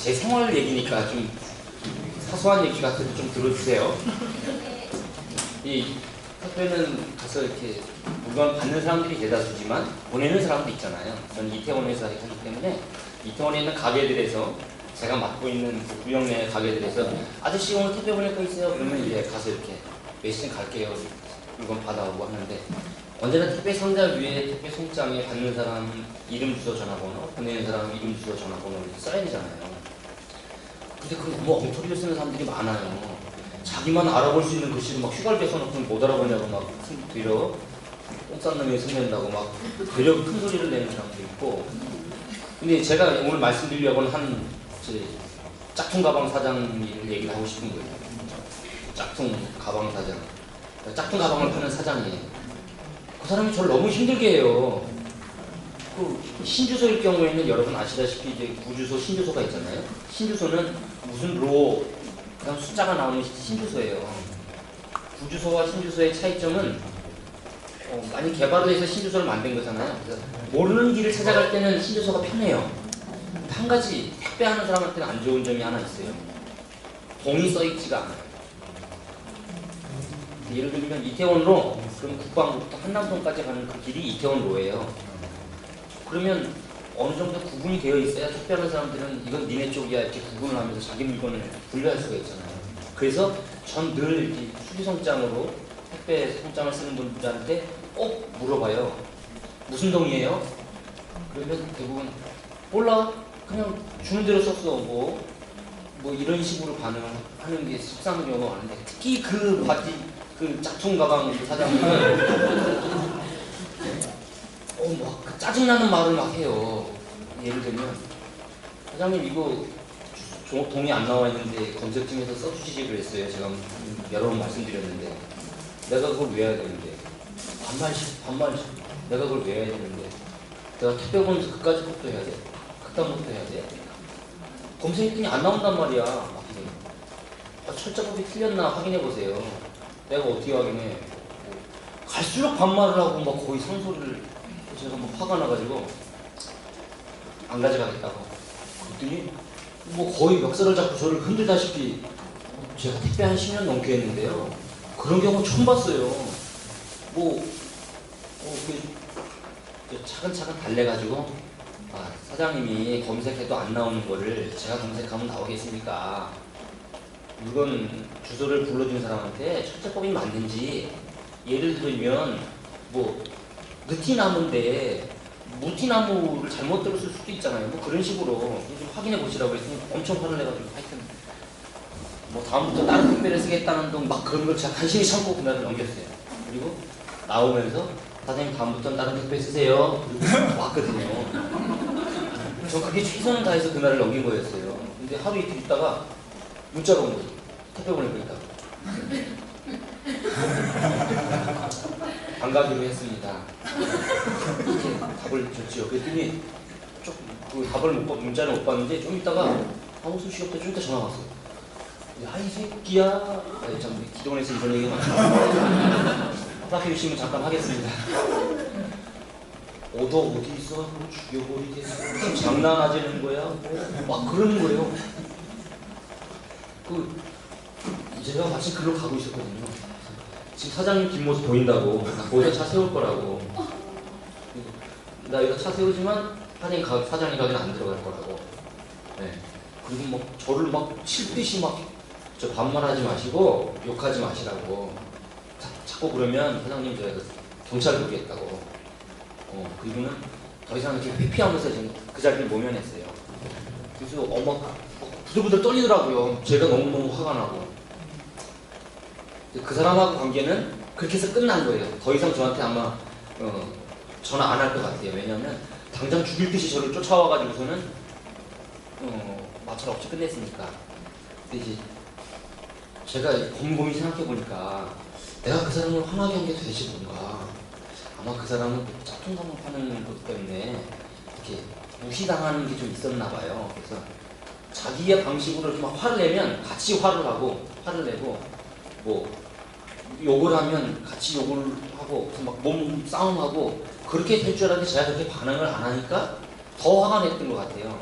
제 생활 얘기니까 좀 사소한 얘기 같아도 좀 들어주세요. 이 택배는 가서 이렇게 물건 받는 사람들이 대다수지만 보내는 사람도 있잖아요. 저는 이태원에서 하기 때문에 이태원에 있는 가게들에서 제가 맡고 있는 그 구역 내 가게들에서 아저씨 오늘 택배 보낼 거 있어요? 그러면 이제 가서 이렇게 몇 시쯤 갈게요. 물건 받아오고 하는데 언제나 택배 상자 위에 택배 송장에 받는 사람 이름 주소 전화번호, 보내는 사람 이름 주소 전화번호 이렇게 써야 되잖아요. 근데 그걸 너무 엉터리로 쓰는 사람들이 많아요. 자기만 알아볼 수 있는 글씨를 막 휘갈겨 써놓고 못 알아보냐고 막 되려 똥싼 놈이 손댄다고 막 되려 큰 소리를 내는 사람도 있고. 근데 제가 오늘 말씀드리려고는 한 짝퉁 가방 사장 얘기를 하고 싶은 거예요. 짝퉁 가방 사장. 짝퉁 가방을 파는 사장이에요. 그 사람이 저를 너무 힘들게 해요. 그 신주소일 경우에는 여러분 아시다시피 이제 구주소, 신주소가 있잖아요. 신주소는 무슨 로, 그다음 숫자가 나오는 신주소예요. 구주소와 신주소의 차이점은 많이 개발을 해서 신주소를 만든 거잖아요. 그래서 모르는 길을 찾아갈 때는 신주소가 편해요. 한 가지 택배하는 사람한테는 안 좋은 점이 하나 있어요. 동이 써있지가 않아요. 예를 들면 이태원로, 그럼 국방부터 한남동까지 가는 그 길이 이태원로예요. 그러면 어느 정도 구분이 되어 있어야 택배하는 사람들은 이건 니네 쪽이야 이렇게 구분을 하면서 자기 물건을 분류할 수가 있잖아요. 그래서 전 늘 수리송장으로 택배 송장을 쓰는 분들한테 꼭 물어봐요. 무슨 동이에요? 그러면 대부분 몰라, 그냥 주는 대로 썼어, 뭐 이런 식으로 반응하는 게 속상한 경우가 많은데, 특히 그 짝퉁 가방 사장님은 막 짜증나는 말을 막 해요. 예를 들면 사장님 이거 동이 안 나와 있는데 검색 좀 해서 써주시지 그랬어요. 제가 여러 번 말씀드렸는데 내가 그걸 왜 해야 되는데, 반말씩 내가 그걸 왜 해야 되는데, 내가 택배 보면서 그까지 것도 해야 돼? 그딴 것도 해야 돼? 검색했더니 안 나온단 말이야. 막 철자법이 틀렸나 확인해 보세요. 내가 어떻게 확인해? 갈수록 반말을 하고 막 거의 상소리를, 제가 뭐 화가 나가지고 안 가져가겠다고. 그랬더니 거의 멱살을 잡고 저를 흔들다시피, 제가 택배 한 10년 넘게 했는데요. 그런 경우 처음 봤어요. 차근차근 달래가지고, 사장님이 검색해도 안 나오는 거를 제가 검색하면 나오겠습니까? 물건 주소를 불러준 사람한테 철제법이 맞는지, 예를 들면 느티나무인데 무티나무를 잘못 들었을 수도 있잖아요. 그런 식으로 좀 확인해 보시라고 했더니 엄청 화를 내가지고, 하여튼 다음부터 다른 택배를 쓰겠다는 둥 막 그런 걸 제가 간신히 참고 그날을 넘겼어요. 그리고 나오면서 사장님 다음부터는 다른 택배 쓰세요. 그리고 왔거든요. 저 그게 최선을 다해서 그날을 넘긴 거였어요. 근데 하루 이틀 있다가 문자가 온 거죠. 택배 보낼 거 있다고. 안 가기로 했습니다. 이렇게 답을 줬죠. 그랬더니 그 답을 문자를 못 봤는데 좀 있다가 아무 소식 없다 좀 이따 전화 왔어요. 야, 이 새끼야. 참 기동원에서 이런 얘기가 많아요. 허락해 주시면 잠깐 하겠습니다. 너 어디 있어? 죽여버리겠어. 장난하자는 거야? 막 그러는 거예요. 제가 마침 글로 가고 있었거든요. 지금 사장님 뒷모습 보인다고, 거기다 차 세울 거라고. 나 여기다 차 세우지만 사장님 가게는 안 들어갈 거라고. 네. 그리고 저를 칠듯이 저 반말하지 마시고 욕하지 마시라고. 자꾸 그러면 사장님 제가 경찰 부르겠다고. 그리고는 더 이상 이렇게 회피하면서 지금 그 자리를 모면했어요. 그래서 부들부들 떨리더라고요. 제가 너무너무 화가 나고. 그 사람하고 관계는 그렇게 해서 끝난 거예요. 더 이상 저한테 아마 전화 안 할 것 같아요. 왜냐하면 당장 죽일 듯이 저를 쫓아와가지고서는 마찰 없이 끝냈으니까. 근데 이제 제가 곰곰이 생각해보니까 내가 그 사람을 화나게 한 게 도대체 뭔가. 아마 그 사람은 짝퉁 가방 파는 것 때문에 이렇게 무시당하는 게 좀 있었나 봐요. 그래서 자기의 방식으로 막 화를 내면 같이 화를 내고, 욕을 하면 같이 욕을 하고, 막 몸 싸움하고, 그렇게 될 줄 알았는데 제가 그렇게 반응을 안 하니까 더 화가 냈던 것 같아요.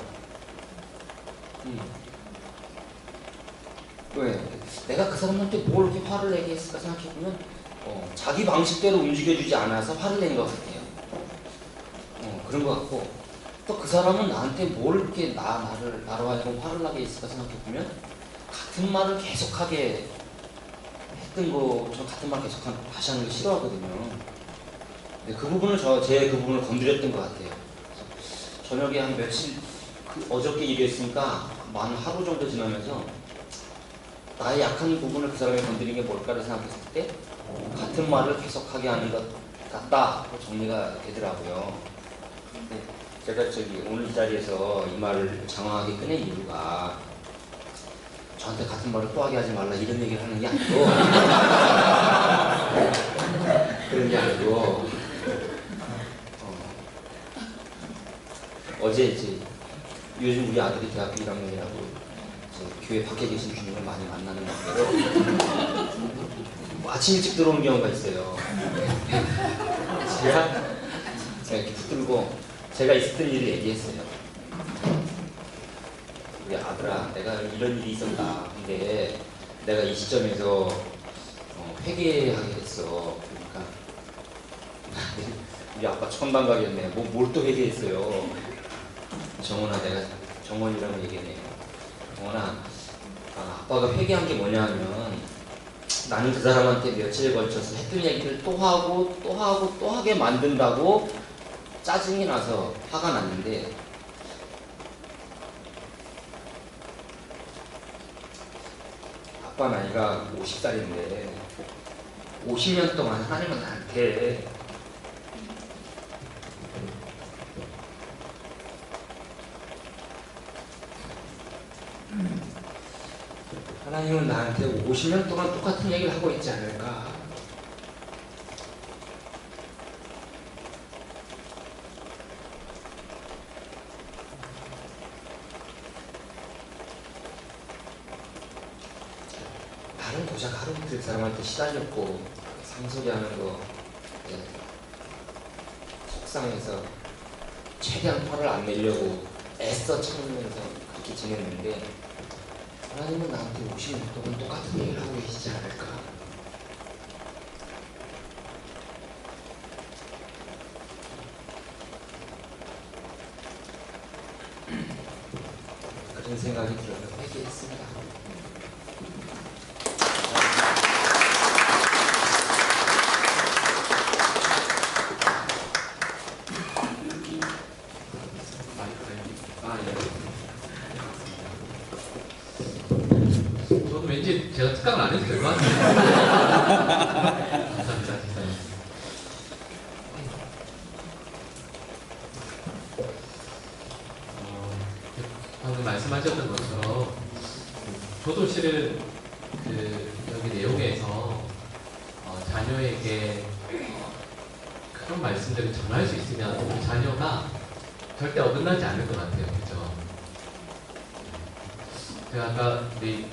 왜? 내가 그 사람한테 뭘 이렇게 화를 내게 했을까 생각해보면 자기 방식대로 움직여주지 않아서 화를 낸 것 같아요. 그런 것 같고, 또 그 사람은 나한테 뭘 이렇게 나로 하여금 화를 나게 했을까 생각해보면 같은 말을 계속하게 했던 거, 저 같은 말 계속 다시 하는 거 싫어하거든요. 근데 그 부분을 제 그 부분을 건드렸던 것 같아요. 저녁에 한 며칠, 어저께 일했으니까 만 하루 정도 지나면서 나의 약한 부분을 그 사람이 건드린 게 뭘까를 생각했을 때 같은 말을 계속하게 하는 것 같다고 정리가 되더라고요. 근데 제가 오늘 이 자리에서 이 말을 장황하게 꺼낸 이유가 저한테 같은 말을 또 하게 하지 말라 이런 얘기를 하는 게 아니고 그런 게 아니고 어제 이제 요즘 우리 아들이 대학교 1학년이라고 교회 밖에 계신 주님을 많이 만나는 관계로 아침 일찍 들어오는 경우가 있어요. 제가 이렇게 붙들고 제가 있었던 일을 얘기했어요. 우리 아들아, 내가 이런 일이 있었다. 근데 내가 이 시점에서 회개하게 됐어. 그러니까 우리 아빠 천방각이었네. 뭘 또 회개했어요. 정원아, 내가 정원이라고 얘기했네요. 정원아, 아빠가 회개한 게 뭐냐 하면 나는 그 사람한테 며칠에 걸쳐서 했던 얘기를 또 하고 또 하고 또 하게 만든다고 짜증이 나서 화가 났는데 아빠 나이가 50살인데 50년 동안 하나님은 나한테 하나님은 나한테 50년 동안 똑같은 얘기를 하고 있지 않을까. 다른 도시락 하루 그 사람한테 시달렸고 상소리하는 거 속상해서 최대한 화를 안 내려고 애써 참으면서 그렇게 지냈는데 하나님은 나한테 50년 동안 똑같은 얘기를 하고 계시지 않을까. 그런 생각이 들어서 회개했습니다. 저도 왠지 제가 특강을 안 해도 될 것 같아요. 감사합니다. 진짜. 방금 말씀하셨던 것처럼 저도 실은 여기 내용에서 자녀에게 그런 말씀들을 전할 수 있으면 우리 자녀가 절대 어긋나지 않을 것 같아요. 그죠? 제가 아까 우리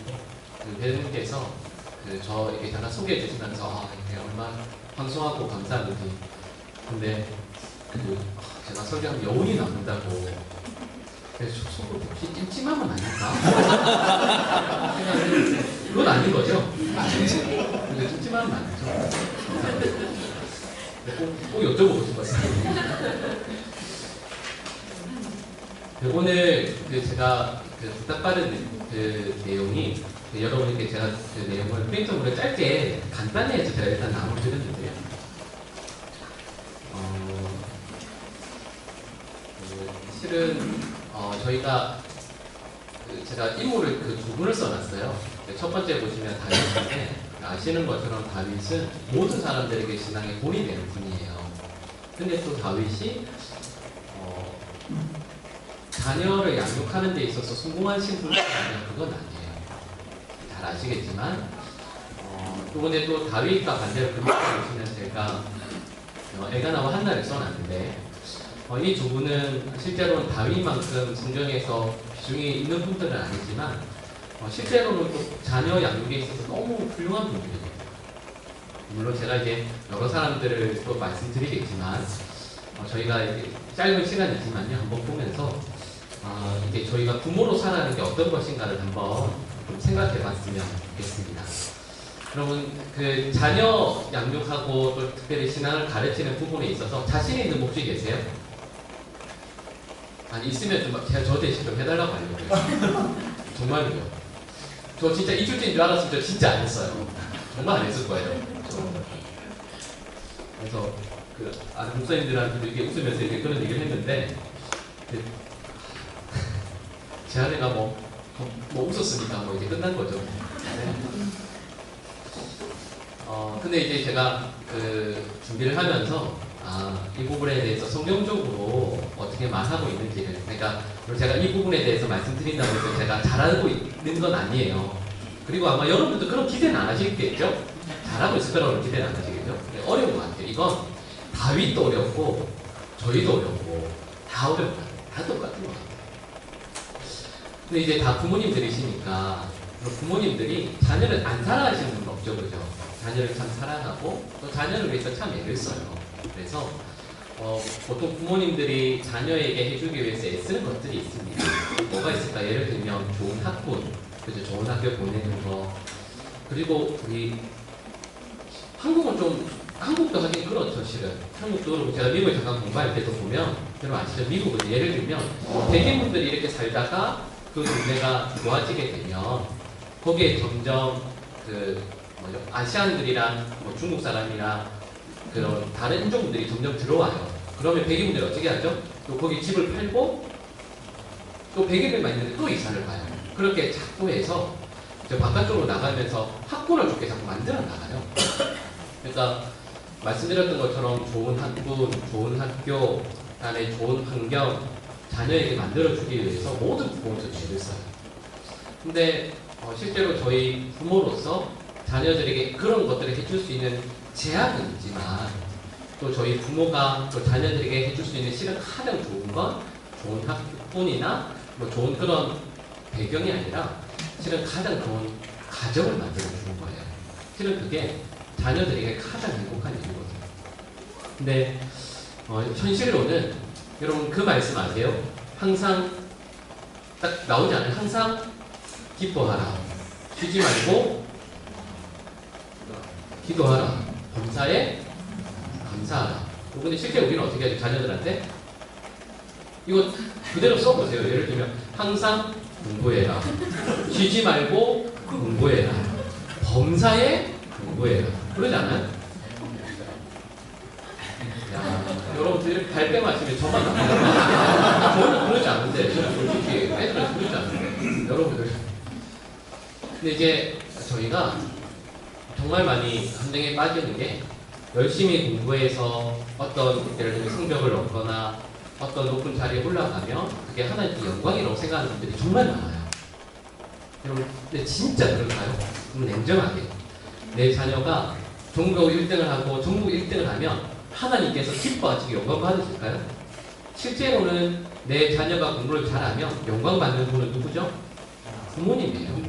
배우님께서 저에게 잠깐 소개해 주시면서 이게 얼마나 황송하고 감사한지. 근데 제가 설교하면 여운이 남는다고. 그래서 속으로 혹시 찜찜하면 아닐까? 생각했는데 그건 아닌 거죠? 근데 찜찜하면 아니죠. 꼭 여쭤보고 싶었어요. 오늘 제가 부탁받은 내용이 여러분께 제가 내용을 프린트물에 짧게 간단히 해서 제가 일단 나눠드렸는데요. 실은 저희가 제가 인물을 두 분을 써놨어요. 첫 번째 보시면 다윗인데 아시는 것처럼 다윗은 모든 사람들에게 신앙에 본이 되는 분이에요. 근데 또 다윗이 자녀를 양육하는 데 있어서 성공하신 분이라면 그건 아니에요. 잘 아시겠지만 이번에 또 다윗과 반대로 그렇게 보시면 제가 엘가나와 한나를 써놨는데 이 두 분은 실제로는 다윗만큼 성경에서 비중이 있는 분들은 아니지만 실제로는 또 자녀 양육에 있어서 너무 훌륭한 분들이에요. 물론 제가 이제 여러 사람들을 또 말씀드리겠지만 저희가 이제 짧은 시간이지만요 한번 보면서 이제 저희가 부모로 살아가는 게 어떤 것인가를 한번 좀 생각해봤으면 좋겠습니다. 여러분, 그 자녀 양육하고 또 특별히 신앙을 가르치는 부분에 있어서 자신 있는 목적이 계세요? 아니, 있으면 좀 제가 저 대신 좀 해달라고 하려고요. 정말로요. 저 진짜 이주제인 줄 알았으면 저 진짜 안 했어요. 정말 안 했을 거예요. 그래서 그 아는 목사님들한테도 이렇게 웃으면서 이렇게 그런 얘기를 했는데 제 아내가 뭐 웃었으니까 뭐 이제 끝난 거죠. 네. 근데 이제 제가 그 준비를 하면서 이 부분에 대해서 성경적으로 어떻게 말하고 있는지를, 그러니까 제가 이 부분에 대해서 말씀드린다고 해서 제가 잘 알고 있는 건 아니에요. 그리고 아마 여러분도 그런 기대는 안 하시겠죠? 잘하고 있을 거라고 기대는 안 하시겠죠? 어려운 것 같아요. 이건 다윗도 어렵고 저희도 어렵고 다 어려운 것 같아요. 다 똑같은 것 같아요. 근데 이제 다 부모님들이시니까 부모님들이 자녀를 안 사랑하시는 분 없죠, 그죠? 자녀를 참 사랑하고 또 자녀를 위해서 참 애를 써요. 그래서 보통 부모님들이 자녀에게 해주기 위해서 애쓰는 것들이 있습니다. 뭐가 있을까? 예를 들면 좋은 학군, 그죠? 좋은 학교 보내는 거. 그리고 우리 한국은 좀, 한국도 하긴 그렇죠, 실은. 한국도 그렇고 제가 미국에 잠깐 공부할 때도 보면 여러분 아시죠? 미국은 예를 들면 백인분들이 이렇게 살다가 그 동네가 좋아지게 되면 거기에 점점 아시안들이랑 중국 사람이랑 그런 다른 인종분들이 점점 들어와요. 그러면 백인분들이 어떻게 하죠? 또 거기 집을 팔고 또 백인들만 있는데 또 이사를 가요. 그렇게 자꾸 해서 바깥쪽으로 나가면서 학군을 좋게 자꾸 만들어 나가요. 그러니까 말씀드렸던 것처럼 좋은 학군, 좋은 학교, 그다음에 좋은 환경 자녀에게 만들어주기 위해서 모든 부모님들 죄를 써요. 근데 실제로 저희 부모로서 자녀들에게 그런 것들을 해줄 수 있는 제약은 있지만 또 저희 부모가 또 자녀들에게 해줄 수 있는 실은 가장 좋은 건 좋은 학군이나 좋은 그런 배경이 아니라 실은 가장 좋은 가정을 만들어주는 거예요. 실은 그게 자녀들에게 가장 행복한 일이거든요. 근데 현실로는 여러분 그 말씀 아세요? 항상 딱 나오지 않아요? 항상 기뻐하라. 쉬지 말고 기도하라. 범사에 감사하라. 근데 실제 우리는 어떻게 하죠? 자녀들한테? 이거 그대로 써보세요. 예를 들면 항상 공부해라. 쉬지 말고 공부해라. 범사에 공부해라. 그러지 않아요? 여러분들 이렇게 발뺌하시면 저만 나쁘다. 저는 그러지 않은데, 저는 솔직히 애들은 그러지 않은데, 여러분들. 근데 이제 저희가 정말 많이 함정에 빠지는 게 열심히 공부해서 어떤 예를 들면 성적을 얻거나 어떤 높은 자리에 올라가면 그게 하나님께 영광이라고 생각하는 분들이 정말 많아요. 여러분, 근데 진짜 그럴까요? 그럼 냉정하게 내 자녀가 전국 1등을 하고 전국 1등을 하면 하나님께서 기뻐하시고 영광 받으실까요? 실제로는 내 자녀가 공부를 잘하면 영광 받는 분은 누구죠? 부모님이에요.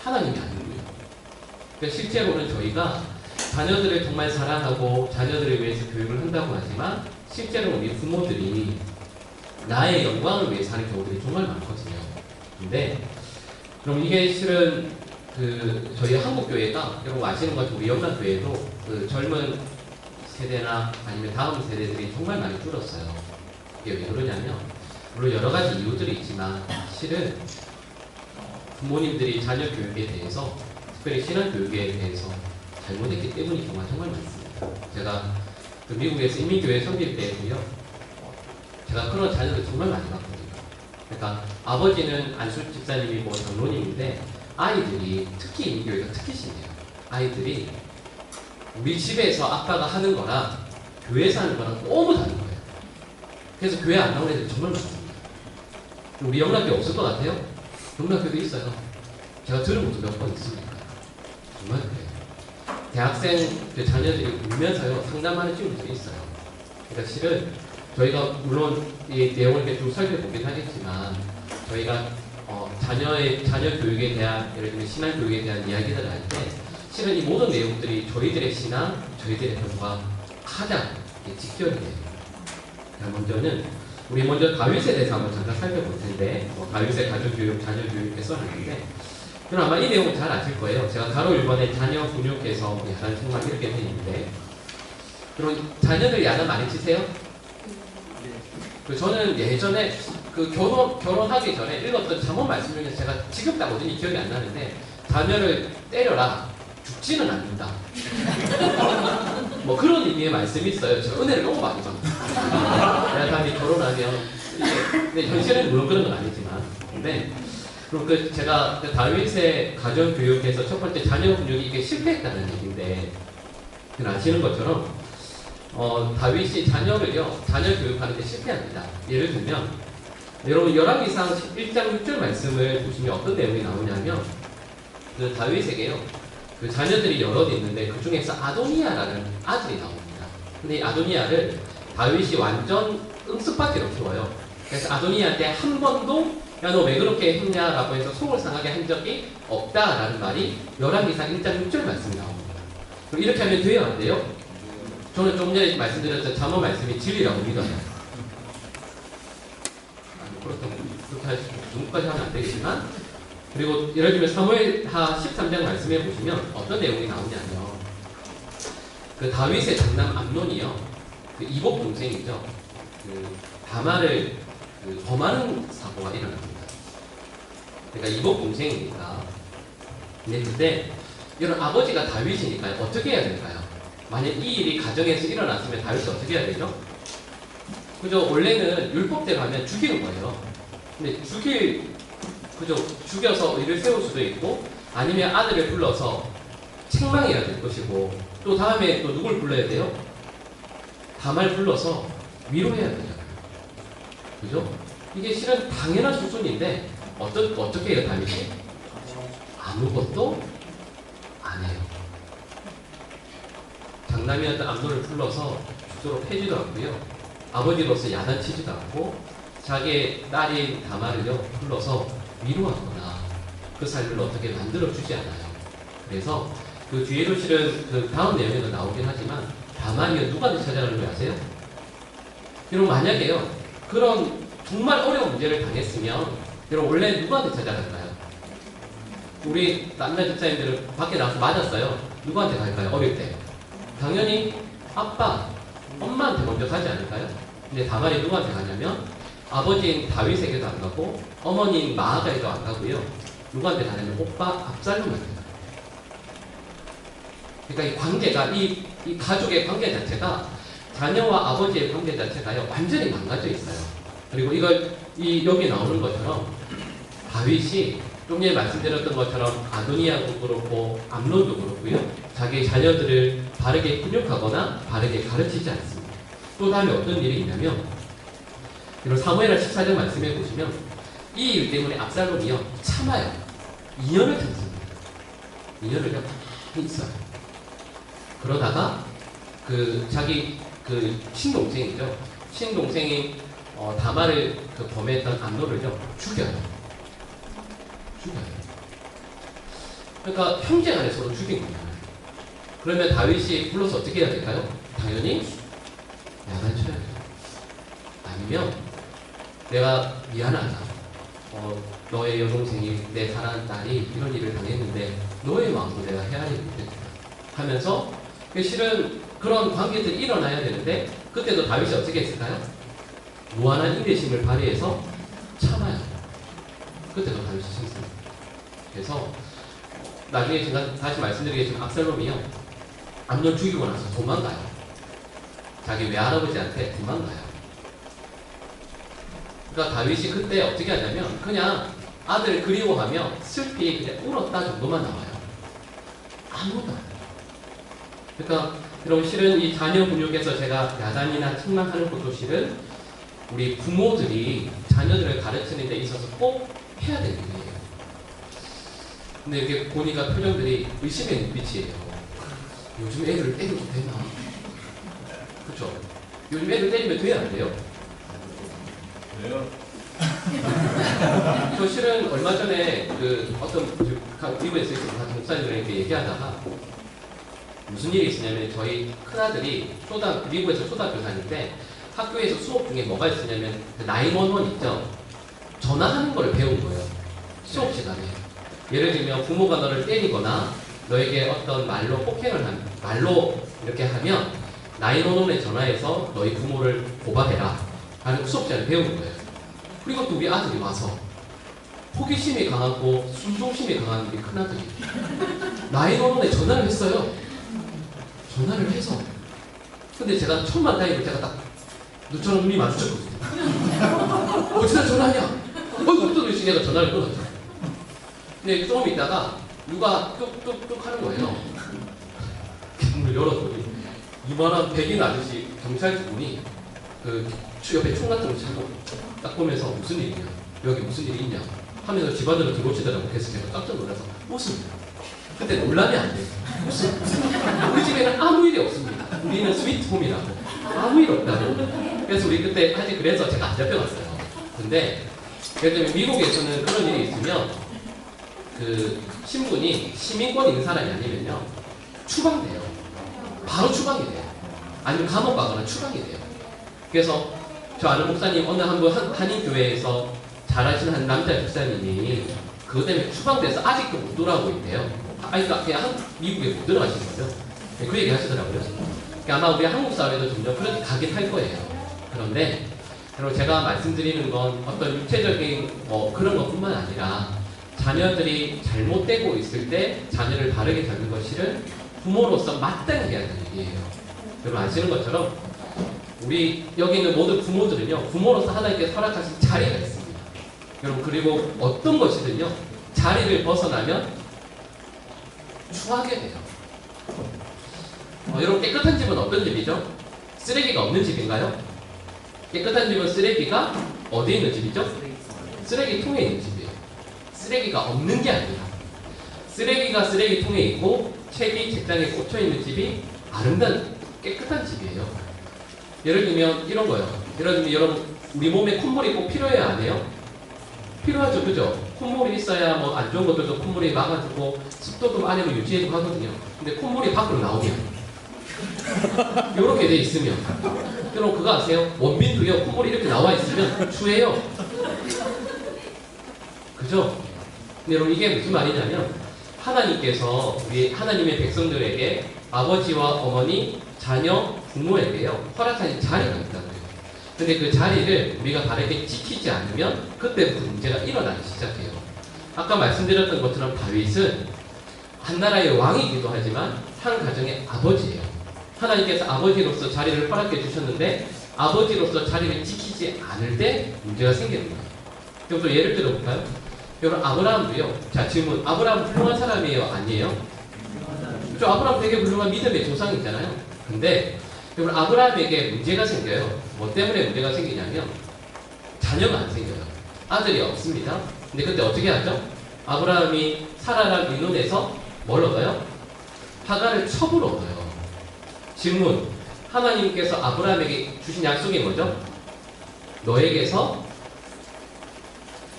하나님이 아니고요. 그러니까 실제로는 저희가 자녀들을 정말 사랑하고 자녀들을 위해서 교육을 한다고 하지만 실제로 우리 부모들이 나의 영광을 위해서 하는 경우들이 정말 많거든요. 근데 그럼 이게 실은 저희 한국교회가 여러분 아시는 것처럼 우리 영락교회도 젊은 세대나 아니면 다음 세대들이 정말 많이 줄었어요. 이게 왜 그러냐면 물론 여러 가지 이유들이 있지만 실은 부모님들이 자녀 교육에 대해서 특별히 신앙 교육에 대해서 잘못했기 때문인 경우가 정말 많습니다. 제가 미국에서 이민교회 섬길 때도요, 제가 그런 자녀들 정말 많이 봤거든요. 그러니까 아버지는 안수 집사님이고 장로님인데 아이들이 특히 이민교회가 특히 심해요. 아이들이 우리 집에서 아빠가 하는 거랑 교회에서 하는 거랑 너무 다른 거예요. 그래서 교회 안 나오는 애들이 정말 많습니다. 우리 영락교 없을 것 같아요? 영락교도 있어요. 제가 들은 것도 몇 번 있습니다. 정말 그래요. 대학생 자녀들이 울면서요 상담하는 친구들이 있어요. 그러니까 실은 저희가 물론 이 내용을 이렇게 좀 살펴보긴 하겠지만 저희가 자녀 교육에 대한 예를 들면 신앙 교육에 대한 이야기들을 할 때 실은 이 모든 내용들이 저희들의 신앙, 저희들의 삶과 가장 직결이 돼요. 먼저는 우리 먼저 다윗에 대해서 한번 잠깐 살펴볼 텐데, 다윗의 가정교육, 자녀교육에 써놨는데, 그럼 아마 이 내용은 잘 아실 거예요. 제가 가로 1번에 자녀 훈육해서 야단 책망 이렇게 돼 있는데, 그럼 자녀들 야단 많이 치세요? 저는 예전에 결혼하기 전에 읽었던 잠언 말씀 중에 제가 지금 딱 어딘지 기억이 안 나는데, 자녀를 때려라, 죽지는 않는다. 뭐 그런 의미의 말씀이 있어요. 제가 은혜를 너무 많이 받았어요. 내가 다음에 결혼하면, 근데 현실은 물론 그런 건 아니지만, 근데 그럼 제가 다윗의 가정 교육에서 첫 번째 자녀 훈육이 이게 실패했다는 얘기인데, 아시는 것처럼 다윗이 자녀 교육하는 데 실패합니다. 예를 들면 여러분 열왕기상 1장 6절 말씀을 보시면 어떤 내용이 나오냐면, 다윗에게요, 자녀들이 여럿 있는데 그 중에서 아도니아라는 아들이 나옵니다. 근데 이 아도니아를 다윗이 완전 응습받기로 키워요. 그래서 아도니아한테 한 번도 야 너 왜 그렇게 했냐라고 해서 속을 상하게 한 적이 없다라는 말이 열왕기상 1장 6절 말씀이 나옵니다. 그럼 이렇게 하면 돼요, 안 돼요? 저는 좀 전에 말씀드렸던 잠언 말씀이 진리라고 믿어요. 그렇다면 그렇게 하시고 누구까지 하면 안 되겠지만, 그리고 예를 들면 사무엘하 13장 말씀해 보시면 어떤 내용이 나오냐면, 다윗의 장남 암논이요, 이복 동생이죠, 다말을 범하는 사고가 일어납니다. 그러니까 이복 동생이니까. 근데 그때 이런 아버지가 다윗이니까요, 어떻게 해야 될까요? 만약 이 일이 가정에서 일어났으면 다윗이 어떻게 해야 되죠? 그죠? 원래는 율법대로 하면 죽이는 거예요. 근데 죽여서 의를 세울 수도 있고, 아니면 아들을 불러서 책망해야 될 것이고, 또 다음에 또 누굴 불러야 돼요? 다말 불러서 위로해야 되잖아요. 그죠? 이게 실은 당연한 수순인데, 어떻게 해요, 다윗이? 아무것도 안 해요. 장남이었던 암논을 불러서 죽도록 패지도 않고요, 아버지로서 야단치지도 않고, 자기의 딸인 다말을요 불러서 위로하거나 그 삶을 어떻게 만들어주지 않아요. 그래서 그 뒤에도 실은 다음 내용에도 나오긴 하지만, 다말이 누구한테 찾아가는 거 아세요? 여러분 만약에요 그런 정말 어려운 문제를 당했으면 여러분 원래 누구한테 찾아갈까요? 우리 남자 집사님들은 밖에 나가서 맞았어요. 누구한테 갈까요? 어릴 때 당연히 아빠, 엄마한테 먼저 가지 않을까요? 근데 다말이 누구한테 가냐면 아버지인 다윗에게도 안 가고 어머니인 마아가에도 안 가고요, 누구한테 가냐면 오빠 압살롬한테 가요. 그러니까 이 관계가, 이 가족의 관계 자체가, 자녀와 아버지의 관계 자체가요 완전히 망가져 있어요. 그리고 여기 나오는 것처럼 다윗이 좀 전에 말씀드렸던 것처럼 아도니아도 그렇고 암논도 그렇고요, 자기 자녀들을 바르게 훈육하거나 바르게 가르치지 않습니다. 또 다음에 어떤 일이 있냐면, 이런 사무엘하 14장 말씀해 보시면 이 일 때문에 압살롬이요 참아요. 2년을 참습니다. 2년을 있어요. 그러다가 자기 친동생이죠, 친동생이 다말을 범했던 암논을요 죽여요. 그러니까 형제간에 서로 죽인 거예요. 그러면 다윗이 불러서 어떻게 해야 될까요? 당연히 야단쳐야 돼요. 아니면 내가 미안하다, 너의 여동생이 내 사랑하는 딸이 이런 일을 당했는데 너의 마음도 내가 헤아리지 못했다 하면서, 실은 그런 관계들이 일어나야 되는데 그때도 다윗이 어떻게 했을까요? 무한한 인내심을 발휘해서 참아요. 그때도 다윗이 참습니다. 그래서 나중에 제가 다시 말씀드리겠지만 압살롬이요 암논 죽이고 나서 도망가요. 자기 외할아버지한테 도망가요. 그러니까 다윗이 그때 어떻게 하냐면 그냥 아들을 그리워하며 슬피 그냥 울었다 정도만 나와요. 아무도 안 해요. 그러니까 여러분 실은 이 자녀 훈육에서 제가 야단이나 책망하는 것도 실은 우리 부모들이 자녀들을 가르치는 데 있어서 꼭 해야 되는 일이에요. 근데 이렇게 보니까 표정들이 의심의 눈빛이에요. 요즘 애를 때려도 되나? 그쵸? 요즘 애를 때리면 돼야 안 돼요? 왜요? 저 실은 얼마 전에 어떤 미국에서 있었던 목사님들에게 얘기하다가 무슨 일이 있었냐면, 저희 큰아들이 미국에서 초등학교 다닐 때 학교에서 수업 중에 뭐가 있었냐면 그 911 있죠? 전화하는 걸 배운 거예요. 수업 시간에. 예를 들면 부모가 너를 때리거나 너에게 어떤 말로 폭행을 말로 이렇게 하면 911에 전화해서 너희 부모를 고발해라 하는 수업 시간에 배우는 거예요. 그리고 또 우리 아들이 와서 호기심이 강하고 순종심이 강한 우리 큰아들이 911에 전화를 했어요. 전화를 해서. 근데 제가 천만 다행으로 제가 딱 너처럼 눈이 마주쳤거든요. 어디다 전화하냐? 어이구 또 내가 전화를 끊었죠. 근데 조금 있다가 누가 뚝뚝뚝 하는 거예요. 문을 열었더니 이만한 백인 아저씨 경찰분이 그 옆에 총 같은 거 차고 딱 보면서 무슨 일이냐? 여기 무슨 일이 있냐? 하면서 집안으로 들어오시더라고. 그래서 제가 깜짝 놀라서 웃습니다. 그때 놀라면 안 돼요. 웃습니다. 우리 집에는 아무 일이 없습니다. 우리는 스위트홈이라고. 아무 일 없다고. 그래서 우리 그때 사실 그래서 제가 안 잡혀갔어요. 근데 예를 들면 미국에서는 그런 일이 있으면 그 신분이 시민권 있는 사람이 아니면요 추방돼요. 바로 추방이 돼요. 아니면 감옥 가거나 추방이 돼요. 그래서 저 아는 목사님 어느 한번 한인교회에서 잘하시는 한 남자 집사님이 그것 때문에 추방돼서 아직도 못 돌아오고 있대요. 아니 그러니까 그냥 미국에 못 들어가신 거죠. 그 얘기 하시더라고요. 그러니까 아마 우리 한국 사회도 점점 그렇게 가긴 할 거예요. 그런데 그리고 제가 말씀드리는 건 어떤 육체적인 그런 것뿐만 아니라 자녀들이 잘못되고 있을 때 자녀를 바르게 다는 것을 부모로서 마땅히 해야 되는 얘기예요. 여러분 아시는 것처럼 우리 여기 있는 모든 부모들은요 부모로서 하나님께 허락하신 자리가 있습니다. 여러분 그리고 어떤 것이든요 자리를 벗어나면 추하게 돼요. 여러분 깨끗한 집은 어떤 집이죠? 쓰레기가 없는 집인가요? 깨끗한 집은 쓰레기가 어디에 있는 집이죠? 쓰레기통에 있는 집이에요. 쓰레기가 없는 게 아니라 쓰레기가 쓰레기통에 있고 책이 책장에 꽂혀 있는 집이 아름다운 깨끗한 집이에요. 예를 들면 이런 거요. 예를 들면 여러분 우리 몸에 콧물이 꼭 필요해요 안 해요? 필요하죠, 그죠? 콧물이 있어야 뭐 안 좋은 것들도 콧물이 막아주고 습도도 안으로 유지해주고 하거든요. 근데 콧물이 밖으로 나오면 이렇게 돼 있으면 여러분 그거 아세요? 원빈도요 콧물이 이렇게 나와 있으면 추해요. 그죠? 근데 여러분 이게 무슨 말이냐면 하나님께서 우리 하나님의 백성들에게 아버지와 어머니, 자녀, 부모에게요 허락하신 자리가 있다고요. 근데 그 자리를 우리가 바르게 지키지 않으면 그때부터 문제가 일어나기 시작해요. 아까 말씀드렸던 것처럼 다윗은 한 나라의 왕이기도 하지만 한 가정의 아버지예요. 하나님께서 아버지로서 자리를 허락해 주셨는데 아버지로서 자리를 지키지 않을 때 문제가 생기는 거예요. 그럼 또 예를 들어 볼까요? 여러분 아브라함도요. 자 질문. 아브라함 훌륭한 사람이에요? 아니에요? 저 아브라함 되게 훌륭한 믿음의 조상이잖아요. 근데 여러분 아브라함에게 문제가 생겨요. 뭐 때문에 문제가 생기냐면 자녀가 안 생겨요. 아들이 없습니다. 근데 그때 어떻게 하죠? 아브라함이 사라랑 의논해서 뭘 얻어요? 하갈을 첩으로 얻어요. 질문. 하나님께서 아브라함에게 주신 약속이 뭐죠? 너에게서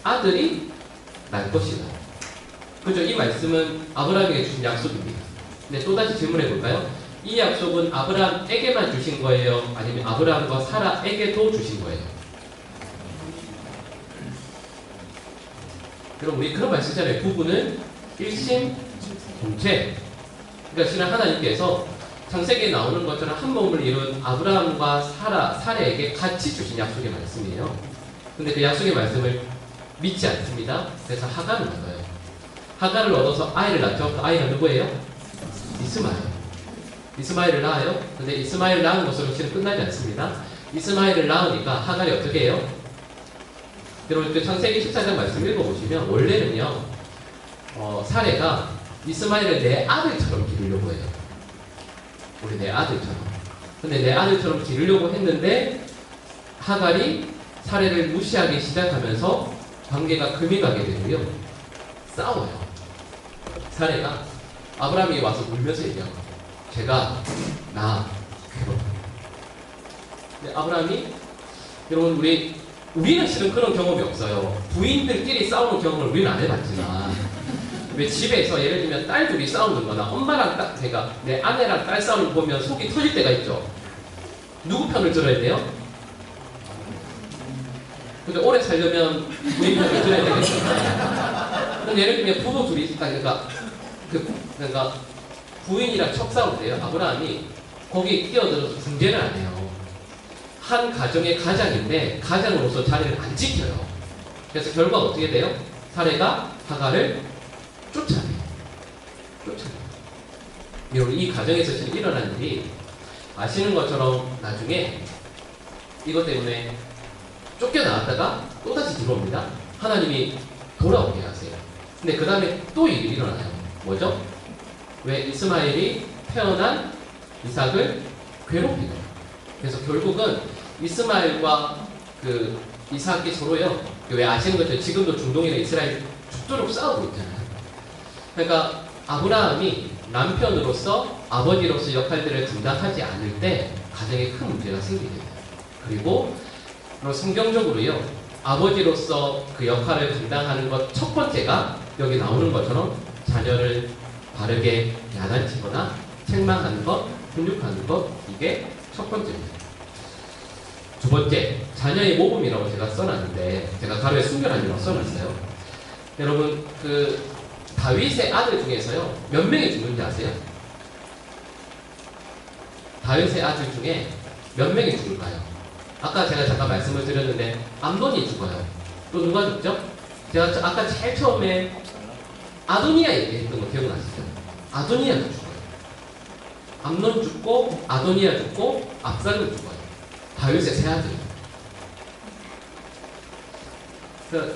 아들이 날 것이다. 그죠? 이 말씀은 아브라함에게 주신 약속입니다. 근데 또다시 질문해 볼까요? 이 약속은 아브라함에게만 주신 거예요? 아니면 아브라함과 사라에게도 주신 거예요? 여러분 우리 그런 말씀 있잖아요. 부부는 일심동체. 그러니까 실은 하나님께서 창세기에 나오는 것처럼 한 몸을 이룬 아브라함과 사라에게 같이 주신 약속의 말씀이에요. 근데 그 약속의 말씀을 믿지 않습니다. 그래서 하갈을 얻어요. 하갈을 얻어서 아이를 낳죠. 그 아이가 누구예요? 이스마엘. 이스마엘을 낳아요. 근데 이스마엘을 낳은 것으로 실은 끝나지 않습니다. 이스마엘을 낳으니까 하갈이 어떻게 해요? 여러분 그 창세기 14장 말씀 읽어보시면 원래는요 사례가 이스마엘을 내 아들처럼 기르려고 해요. 우리 내 아들처럼. 근데 내 아들처럼 기르려고 했는데 하갈이 사례를 무시하기 시작하면서 관계가 금이 가게 되고요. 싸워요. 사례가 아브라함이 와서 울면서 얘기하고 제가 나 괴롭혀. 근데 아브라함이 여러분 우리는 실은 그런 경험이 없어요. 부인들끼리 싸우는 경험을 우리는 안 해봤지만 왜 집에서 예를 들면 딸 둘이 싸우는 거나 엄마랑 제가 내 아내랑 딸 싸우는 거 보면 속이 터질 때가 있죠. 누구 편을 들어야 돼요? 근데 오래 살려면 부인편을 들어야 되겠잖아요. 근데 예를 들면 부부 둘이 있다, 그러니까 부인이랑 척싸울 때요. 아브라함이 거기에 끼어들어서 중재를 안 해요. 한 가정의 가장인데 가장으로서 자리를 안 지켜요. 그래서 결과 어떻게 돼요? 사례가 하갈을 쫓아내요. 여러분, 이 가정에서 지금 일어난 일이 아시는 것처럼 나중에 이것 때문에 쫓겨나왔다가 또다시 들어옵니다. 하나님이 돌아오게 하세요. 근데 그 다음에 또 일이 일어나요. 뭐죠? 왜 이스마엘이 태어난 이삭을 괴롭히는 거예요. 그래서 결국은 이스마엘과 그 이삭이 서로요. 왜 아시는 것처럼 지금도 중동이나 이스라엘 죽도록 싸우고 있잖아요. 그러니까 아브라함이 남편으로서 아버지로서 역할들을 감당하지 않을 때 가정에 큰 문제가 생기게 돼요. 그리고 성경적으로요, 아버지로서 그 역할을 감당하는 것 첫 번째가 여기 나오는 것처럼 자녀를 바르게 야단치거나 책망하는 것, 훈육하는 것, 이게 첫 번째입니다. 두 번째, 자녀의 모범이라고 제가 써놨는데, 제가 가로에 순결함이라고 써놨어요. 여러분, 그 다윗의 아들 중에서요, 몇 명이 죽는지 아세요? 다윗의 아들 중에 몇 명이 죽을까요? 아까 제가 잠깐 말씀을 드렸는데 암논이 죽어요. 또 누가 죽죠? 제가 아까 제일 처음에 아도니아 얘기했던 거 기억나시죠? 아도니아가 죽어요. 암논 죽고 아도니아 죽고 압살롬 죽어요. 다윗의 세 아들.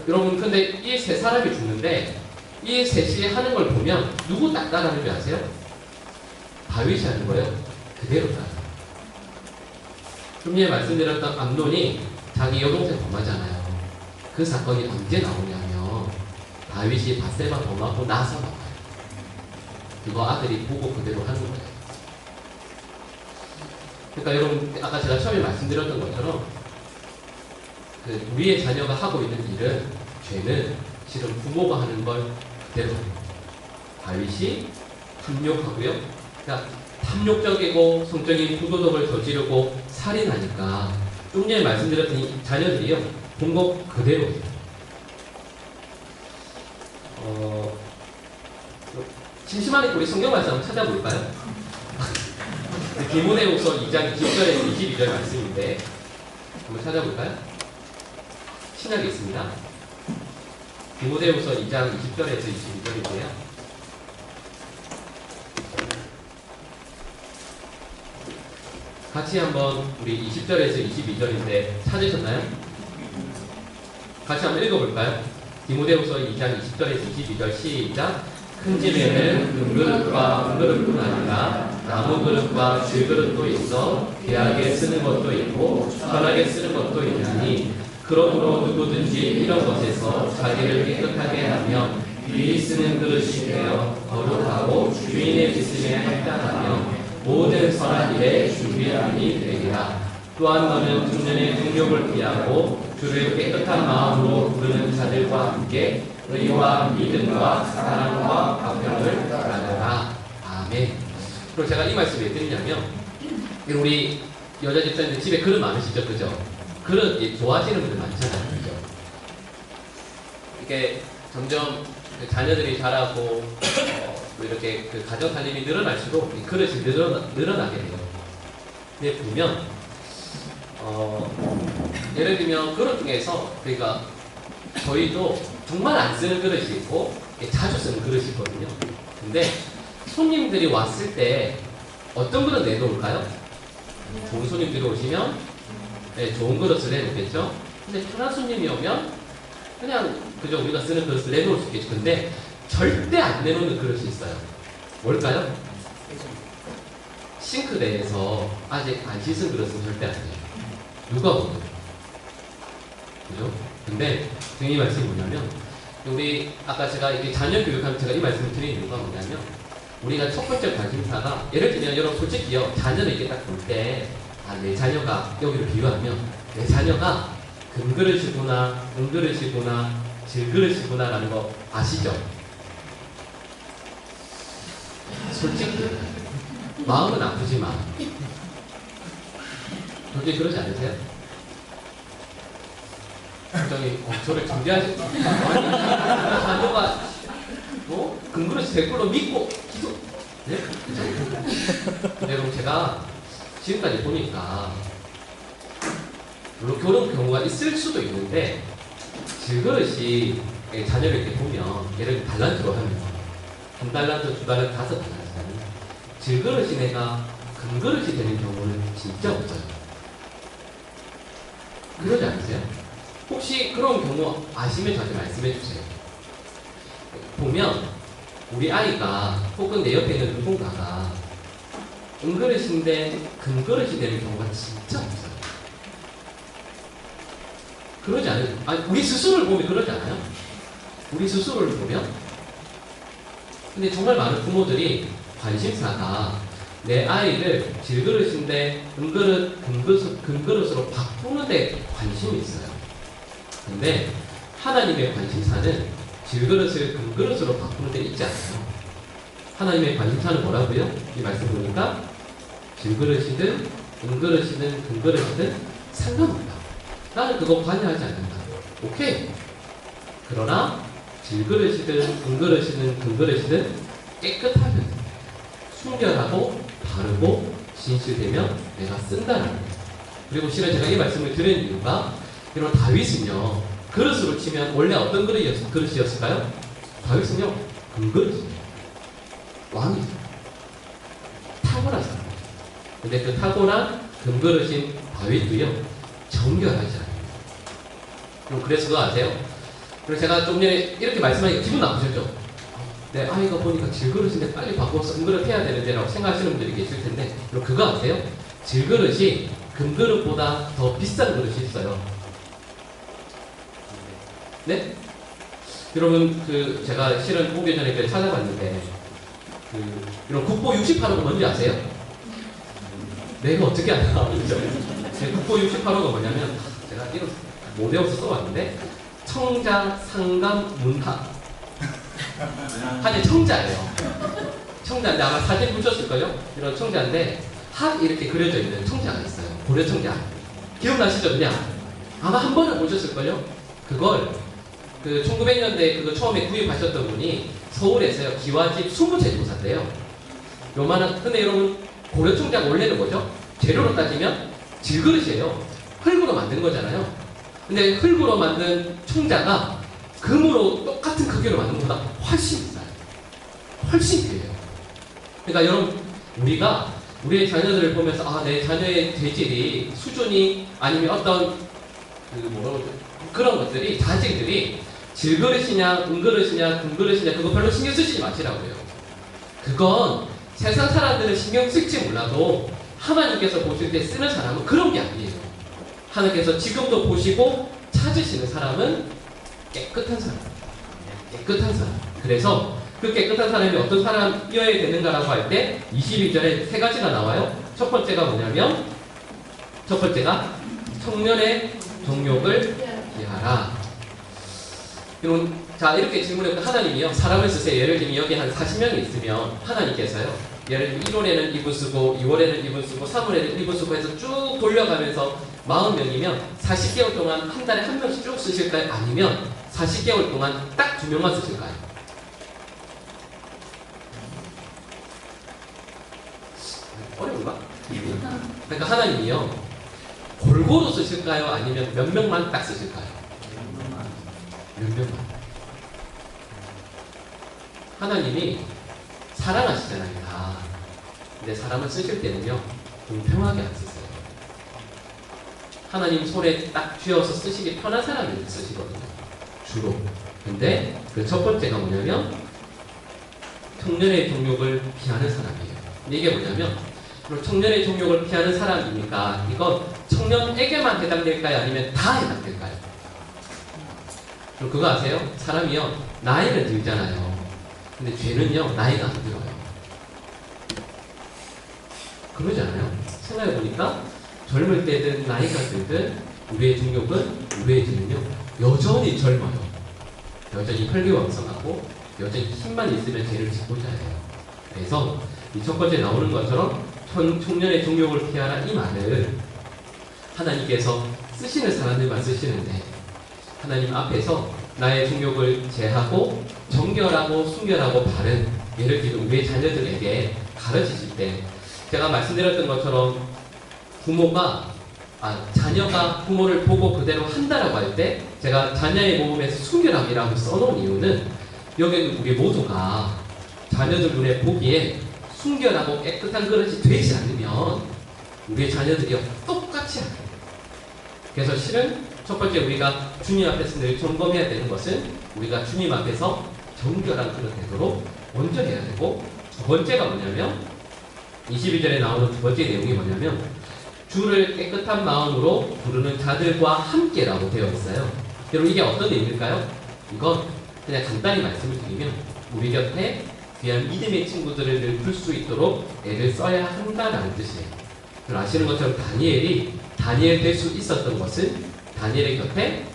여러분, 근데 이 세 사람이 죽는데 이 셋이 하는 걸 보면 누구 딱 따라하는 줄 아세요? 다윗이 하는 거예요. 그대로 따라요. 좀 전에 말씀드렸던 암논이 자기 여동생 범하잖아요. 그 사건이 언제 나오냐면 다윗이 밧세바 범하고 나서 나와요. 그거 아들이 보고 그대로 하는 거예요. 그러니까 여러분, 아까 제가 처음에 말씀드렸던 것처럼 그 우리의 자녀가 하고 있는 일은, 죄는 실은 부모가 하는 걸 그대로 합니다. 다윗이 탐욕하고요. 그러니까 탐욕적이고 성적인 부도덕을 저지르고 살인하니까 좀 전에 말씀드렸던 이 자녀들이요, 본 것 그대로예요. 심심하니까 우리 성경 말씀 한번 찾아볼까요? 디모데후서 2장 20절에서 22절 말씀인데 한번 찾아볼까요? 신약에 있습니다. 디모데후서 2장 20절에서 22절인데요. 같이 한번 우리 20절에서 22절인데 찾으셨나요? 같이 한번 읽어볼까요? 디모데후서 2장 20절에서 22절 시작. 큰 집에는 금그릇과 은그릇뿐 아니라 나무그릇과 질그릇도 있어 귀하게 쓰는 것도 있고 편하게 쓰는 것도 있나니, 그러므로 누구든지 이런 것에서 자기를 깨끗하게 하며 귀히 쓰는 그릇이 되어 거룩하고 주인의 빚음에 합당하며 모든 선한 일에 준비함이 되리라. 또한 너는 중년의 등욕을 피하고 주를 깨끗한 마음으로 부르는 자들과 함께 의와 믿음과 사랑과 화평을 나누라. 아멘. 그리고 제가 이 말씀을 왜 드리냐면, 우리 여자 집사님들 집에 그릇 많으시죠? 그죠? 그릇 좋아하시는 분들 많잖아요. 그죠? 이렇게 점점 자녀들이 자라고 이렇게 그 가정 살림이 늘어날수록 이 그릇이 늘어나게 돼요. 근데 보면 예를 들면 그릇 중에서, 그러니까 저희도 정말 안 쓰는 그릇이 있고 자주 쓰는 그릇이 있거든요. 근데 손님들이 왔을 때 어떤 그릇 내놓을까요? 좋은 손님들이 오시면 좋은 그릇을 내놓겠죠. 근데 편한 손님이 오면 그냥 그저 우리가 쓰는 그릇을 내놓을 수 있겠죠. 근데 절대 안 내놓는 그릇이 있어요. 뭘까요? 싱크대에서 아직 안 씻은 그릇은 절대 안 돼요. 누가 보면. 그죠? 근데 이 말씀이 뭐냐면, 우리 아까 제가 이게 자녀 교육하면 제가 이 말씀을 드리는 이유가 뭐냐면, 우리가 첫 번째 관심사가, 예를 들면 여러분 솔직히요, 자녀를 이렇게 딱 볼 때 내 자녀가, 여기를 비유하면 내 자녀가 금그릇이구나, 은그릇이구나, 질그릇이구나 라는 거 아시죠? 솔직히 마음은 아프지만 솔직히 그러지 않으세요? 굉장히 저를 준비하지. 자녀가 근거를 댓글로 믿고 기도. 네? 근데 여러분 제가 지금까지 보니까 물론 그런 경우가 있을 수도 있는데 질그릇이 자녀를 이렇게 보면 예를 들어 달란트로 하면 한 달란트, 두 달란트, 5달란트는 질그릇이 내가 금그릇이 되는 경우는 진짜 없어요. 그러지 않으세요? 혹시 그런 경우 아시면 저한테 말씀해 주세요. 보면 우리 아이가 혹은 내 옆에 있는 누군가가 은그릇인데 금그릇이 되는 경우가 진짜 없어요. 그러지 않아요? 아니, 우리 스스로를 보면 그러지 않아요? 우리 스스로를 보면? 근데 정말 많은 부모들이 관심사가 내 아이를 질그릇인데 금그릇으로 바꾸는 데 관심이 있어요. 근데 하나님의 관심사는 질그릇을 금그릇으로 바꾸는 데 있지 않아요. 하나님의 관심사는 뭐라고요? 이 말씀 보니까 질그릇이든 은그릇이든 금그릇이든 상관없다. 나는 그거 관여하지 않는다. 오케이. 그러나 질그릇이든 은그릇이든 금그릇이든 깨끗하면 순결하고 바르고 진실되면 내가 쓴다는 거예요. 그리고 실은 제가 이 말씀을 드린 이유가 이런 다윗은요 그릇으로 치면 원래 어떤 그릇이었을까요? 다윗은요 금그릇이에요. 왕이죠. 탁월한 사람. 근데 그 탁월한 금그릇인 다윗도요 정결하지 않아요. 그래서 그거 아세요? 그래서 제가 좀 전에 이렇게 말씀하니까 기분 나쁘셨죠? 내 아이가 보니까 질그릇인데 빨리 바꿔서 은그릇 해야 되는데 라고 생각하시는 분들이 계실 텐데 그럼 그거 아세요? 질그릇이 금그릇보다 더 비싼 그릇이 있어요. 네? 여러분 제가 실은 오기 전에 찾아봤는데 이런 국보 68호가 뭔지 아세요? 내가 어떻게 알아? 국보 68호가 뭐냐면 제가 이거 못 외워서 써왔는데 청자 상감 문학 한이 청자예요. 청자인데 아마 사진 보셨을걸요? 이런 청자인데 학 이렇게 그려져 있는 청자가 있어요. 고려 청자 기억나시죠? 그냥 아마 한 번은 보셨을걸요? 그걸 1900년대 그거 처음에 구입하셨던 분이 서울에서요 기와집 20채 조사인데요. 요만한 근데 여러분 고려 청자가 원래는 뭐죠? 재료로 따지면 질그릇이에요. 흙으로 만든 거잖아요. 근데 흙으로 만든 청자가 금으로 똑같은 크기로 만든 것보다 훨씬 비싸요. 훨씬 귀해요. 그러니까 여러분 우리가 우리의 자녀들을 보면서 내 자녀의 재질이 수준이 아니면 어떤 그런 것들이 자질들이 질그릇이냐 은그릇이냐 금그릇이냐 그거 별로 신경 쓰시지 마시라고요. 그건 세상 사람들은 신경 쓸지 몰라도 하나님께서 보실 때 쓰는 사람은 그런 게 아니에요. 하나님께서 지금도 보시고 찾으시는 사람은 깨끗한 사람. 깨끗한 사람. 그래서 그 깨끗한 사람이 어떤 사람이어야 되는가라고 할 때 22절에 3가지가 나와요. 첫 번째가 뭐냐면 첫 번째가 청년의 정욕을 피하라. 자 이렇게 질문했고 하나님이요 사람을 쓰세요. 예를 들면 여기 한 40명이 있으면 하나님께서요 예를 들면 1월에는 이분 쓰고 2월에는 이분 쓰고 3월에는 이분 쓰고 해서 쭉 돌려가면서 40명이면 40개월 동안 한 달에 한 명씩 쭉 쓰실까요? 아니면 40개월 동안 딱 2명만 쓰실까요? 어려운가? 그러니까 하나님이요 골고루 쓰실까요? 아니면 몇 명만 딱 쓰실까요? 몇 명만. 하나님이 사랑하시잖아요 다. 근데 사람을 쓰실 때는요 공평하게 안 쓰세요. 하나님 손에 딱 쥐어서 쓰시기 편한 사람을 쓰시거든요 주로. 근데 그 첫 번째가 뭐냐면 청년의 정욕을 피하는 사람이에요. 근데 이게 뭐냐면 청년의 정욕을 피하는 사람이니까 이건 청년에게만 해당될까요? 아니면 다 해당될까요? 그럼 그거 아세요? 사람이요 나이는 들잖아요. 근데 죄는요 나이가 안 들어요. 그러지 않아요? 생각해보니까 젊을 때든 나이가 들든 우리의 정욕은 우리의 죄는요 여전히 젊어요. 여전히 혈기왕성하고 여전히 힘만 있으면 죄를 짓고자 해요. 그래서 이 첫 번째 나오는 것처럼 청년의 정욕을 피하라 이 말을 하나님께서 쓰시는 사람들만 쓰시는데 하나님 앞에서 나의 중욕을 제하고 정결하고 순결하고 바른 예를 들어 우리의 자녀들에게 가르치실 때 제가 말씀드렸던 것처럼 자녀가 부모를 보고 그대로 한다라고 할 때 제가 자녀의 몸에서 순결함이라고 써놓은 이유는 여기는 우리 모두가 자녀들 눈에 보기에 순결하고 깨끗한 그릇이 되지 않으면 우리의 자녀들이 똑같이 하게 돼요. 그래서 실은 첫 번째 우리가 주님 앞에서 늘 점검해야 되는 것은 우리가 주님 앞에서 정결한 그릇 되도록 먼저 해야 되고, 두 번째가 뭐냐면 22절에 나오는 두 번째 내용이 뭐냐면 주를 깨끗한 마음으로 부르는 자들과 함께라고 되어 있어요. 여러분 이게 어떤 내용일까요? 이건 그냥 간단히 말씀을 드리면 우리 곁에 귀한 믿음의 친구들을 늘 풀 수 있도록 애를 써야 한다라는 뜻이에요. 여러분 아시는 것처럼 다니엘 될 수 있었던 것은 다니엘의 곁에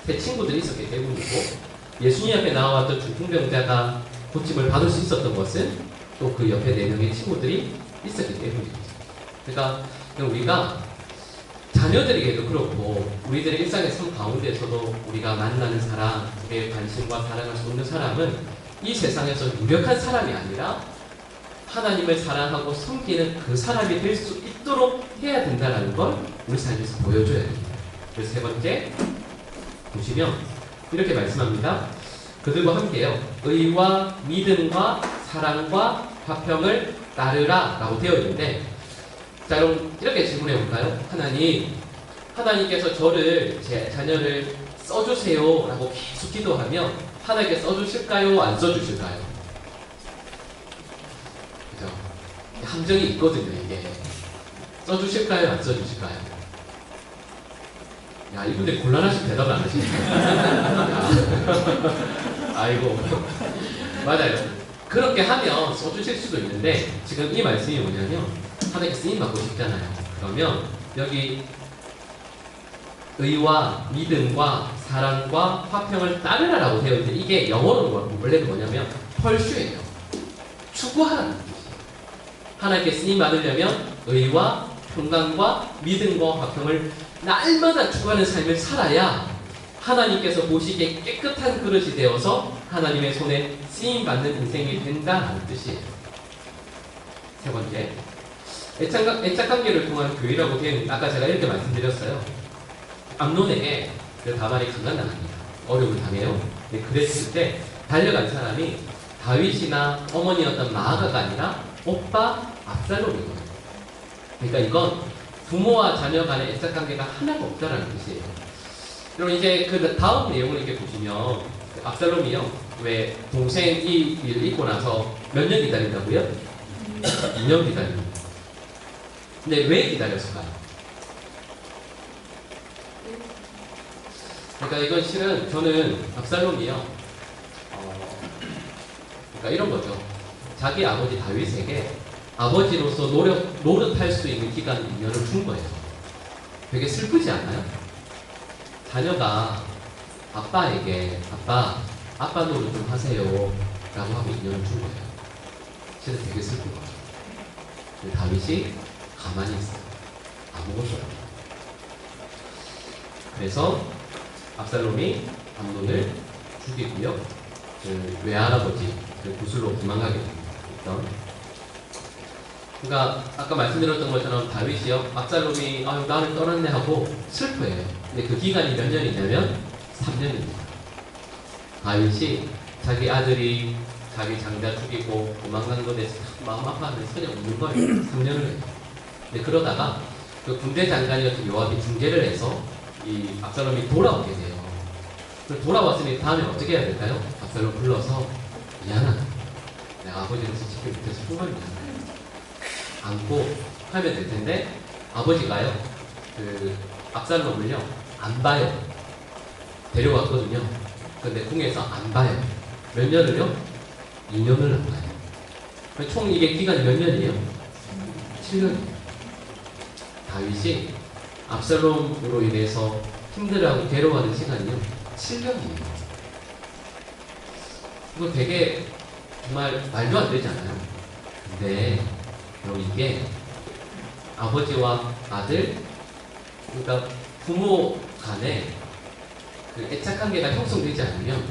새 친구들이 있었기 때문이고, 예수님 앞에 나와왔던 중풍병자가 고침을 받을 수 있었던 것은 또 그 옆에 4명의 친구들이 있었기 때문입니다. 그러니까 우리가 자녀들에게도 그렇고 우리들의 일상의 삶 가운데서도 우리가 만나는 사람, 우리의 관심과 사랑을 쏟는 사람은 이 세상에서 유력한 사람이 아니라 하나님을 사랑하고 섬기는 그 사람이 될 수 있도록 해야 된다는 걸 우리 삶에서 보여줘야 됩니다. 그래서 세 번째 보시면 이렇게 말씀합니다. 그들과 함께요, 의와 믿음과 사랑과 화평을 따르라 라고 되어 있는데, 자 그럼 이렇게 질문해 볼까요? 하나님께서 저를, 제 자녀를 써주세요 라고 계속 기도하면 하나님께 써주실까요? 안 써주실까요? 그죠? 함정이 있거든요. 이게 써주실까요? 안 써주실까요? 야, 이분들 곤란하신 대답을 안 하시니까. 아이고. 맞아요. 그렇게 하면 써주실 수도 있는데, 지금 이 말씀이 뭐냐면 하나님께 쓰임 받고 싶잖아요. 그러면 여기 의와 믿음과 사랑과 화평을 따르라라고 되어 있는데, 이게 영어로 원래는 뭐냐면 펄슈예요. 추구하라는 뜻이에요. 하나님께 쓰임 받으려면 의와 평강과 믿음과 화평을 날마다 추구하는 삶을 살아야 하나님께서 보시기에 깨끗한 그릇이 되어서 하나님의 손에 쓰임받는 인생이 된다는 뜻이에요. 세 번째, 애착관계를 통한 교회라고 되어 있는, 아까 제가 이렇게 말씀드렸어요. 암논에게 그 다말이 강간당합니다. 어려움을 당해요. 근데 그랬을 때 달려간 사람이 다윗이나 어머니였던 마아가가 아니라 오빠 압살롬이거든요. 그러니까 이건 부모와 자녀 간의 애착관계가 하나가 없다라는 뜻이에요. 그럼 이제 그 다음 내용을 이렇게 보시면 압살롬이요, 왜 동생이 일을 잊고 나서 몇 년 기다린다고요? 2년 기다립니다. 근데 왜 기다렸을까요? 그러니까 이건 실은 저는 압살롬이요, 그러니까 이런 거죠. 자기 아버지 다윗에게 아버지로서 노릇할 수 있는 기간 2년을 준 거예요. 되게 슬프지 않아요? 자녀가 아빠에게 아빠 노릇 좀 하세요 라고 하고 2년을 준 거예요. 실은 되게 슬픈 거죠. 근데 다윗이 가만히 있어요. 아무것도 없어요. 그래서 압살롬이 암논을 죽이고요, 그 외할아버지 그 구슬로 도망가게 됩니다. 그러니까 아까 말씀드렸던 것처럼 다윗이요, 압살롬이 나를 떠났네 하고 슬퍼해요. 근데 그 기간이 몇 년이냐면 3년입니다. 다윗이 자기 아들이 자기 장자 죽이고 도망간 것에 마음 아파하면서 그냥 웃는 거예요. 3년을 해요. 근데 그러다가 그 군대 장관이었던 요압이 중재를 해서 이 압살롬이 돌아오게 돼요. 돌아왔으니 다음에 어떻게 해야 될까요? 압살롬 불러서 미안하다, 내가 아버지로서 지킬 못해서 정말 미안하다 안고 하면 될 텐데, 아버지가요 그 압살롬을요 안 봐요. 데려왔거든요. 근데 궁에서 안 봐요. 몇 년을요? 2년을 안 봐요. 총 이게 기간이 몇 년이에요? 7년이에요. 다윗이 압살롬으로 인해서 힘들어하고 괴로워하는 시간이요 7년이에요. 이거 되게 정말 말도 안 되지 않아요? 근데 그럼 이게 아버지와 아들, 그러니까 부모 간에 그 애착관계가 형성되지 않으면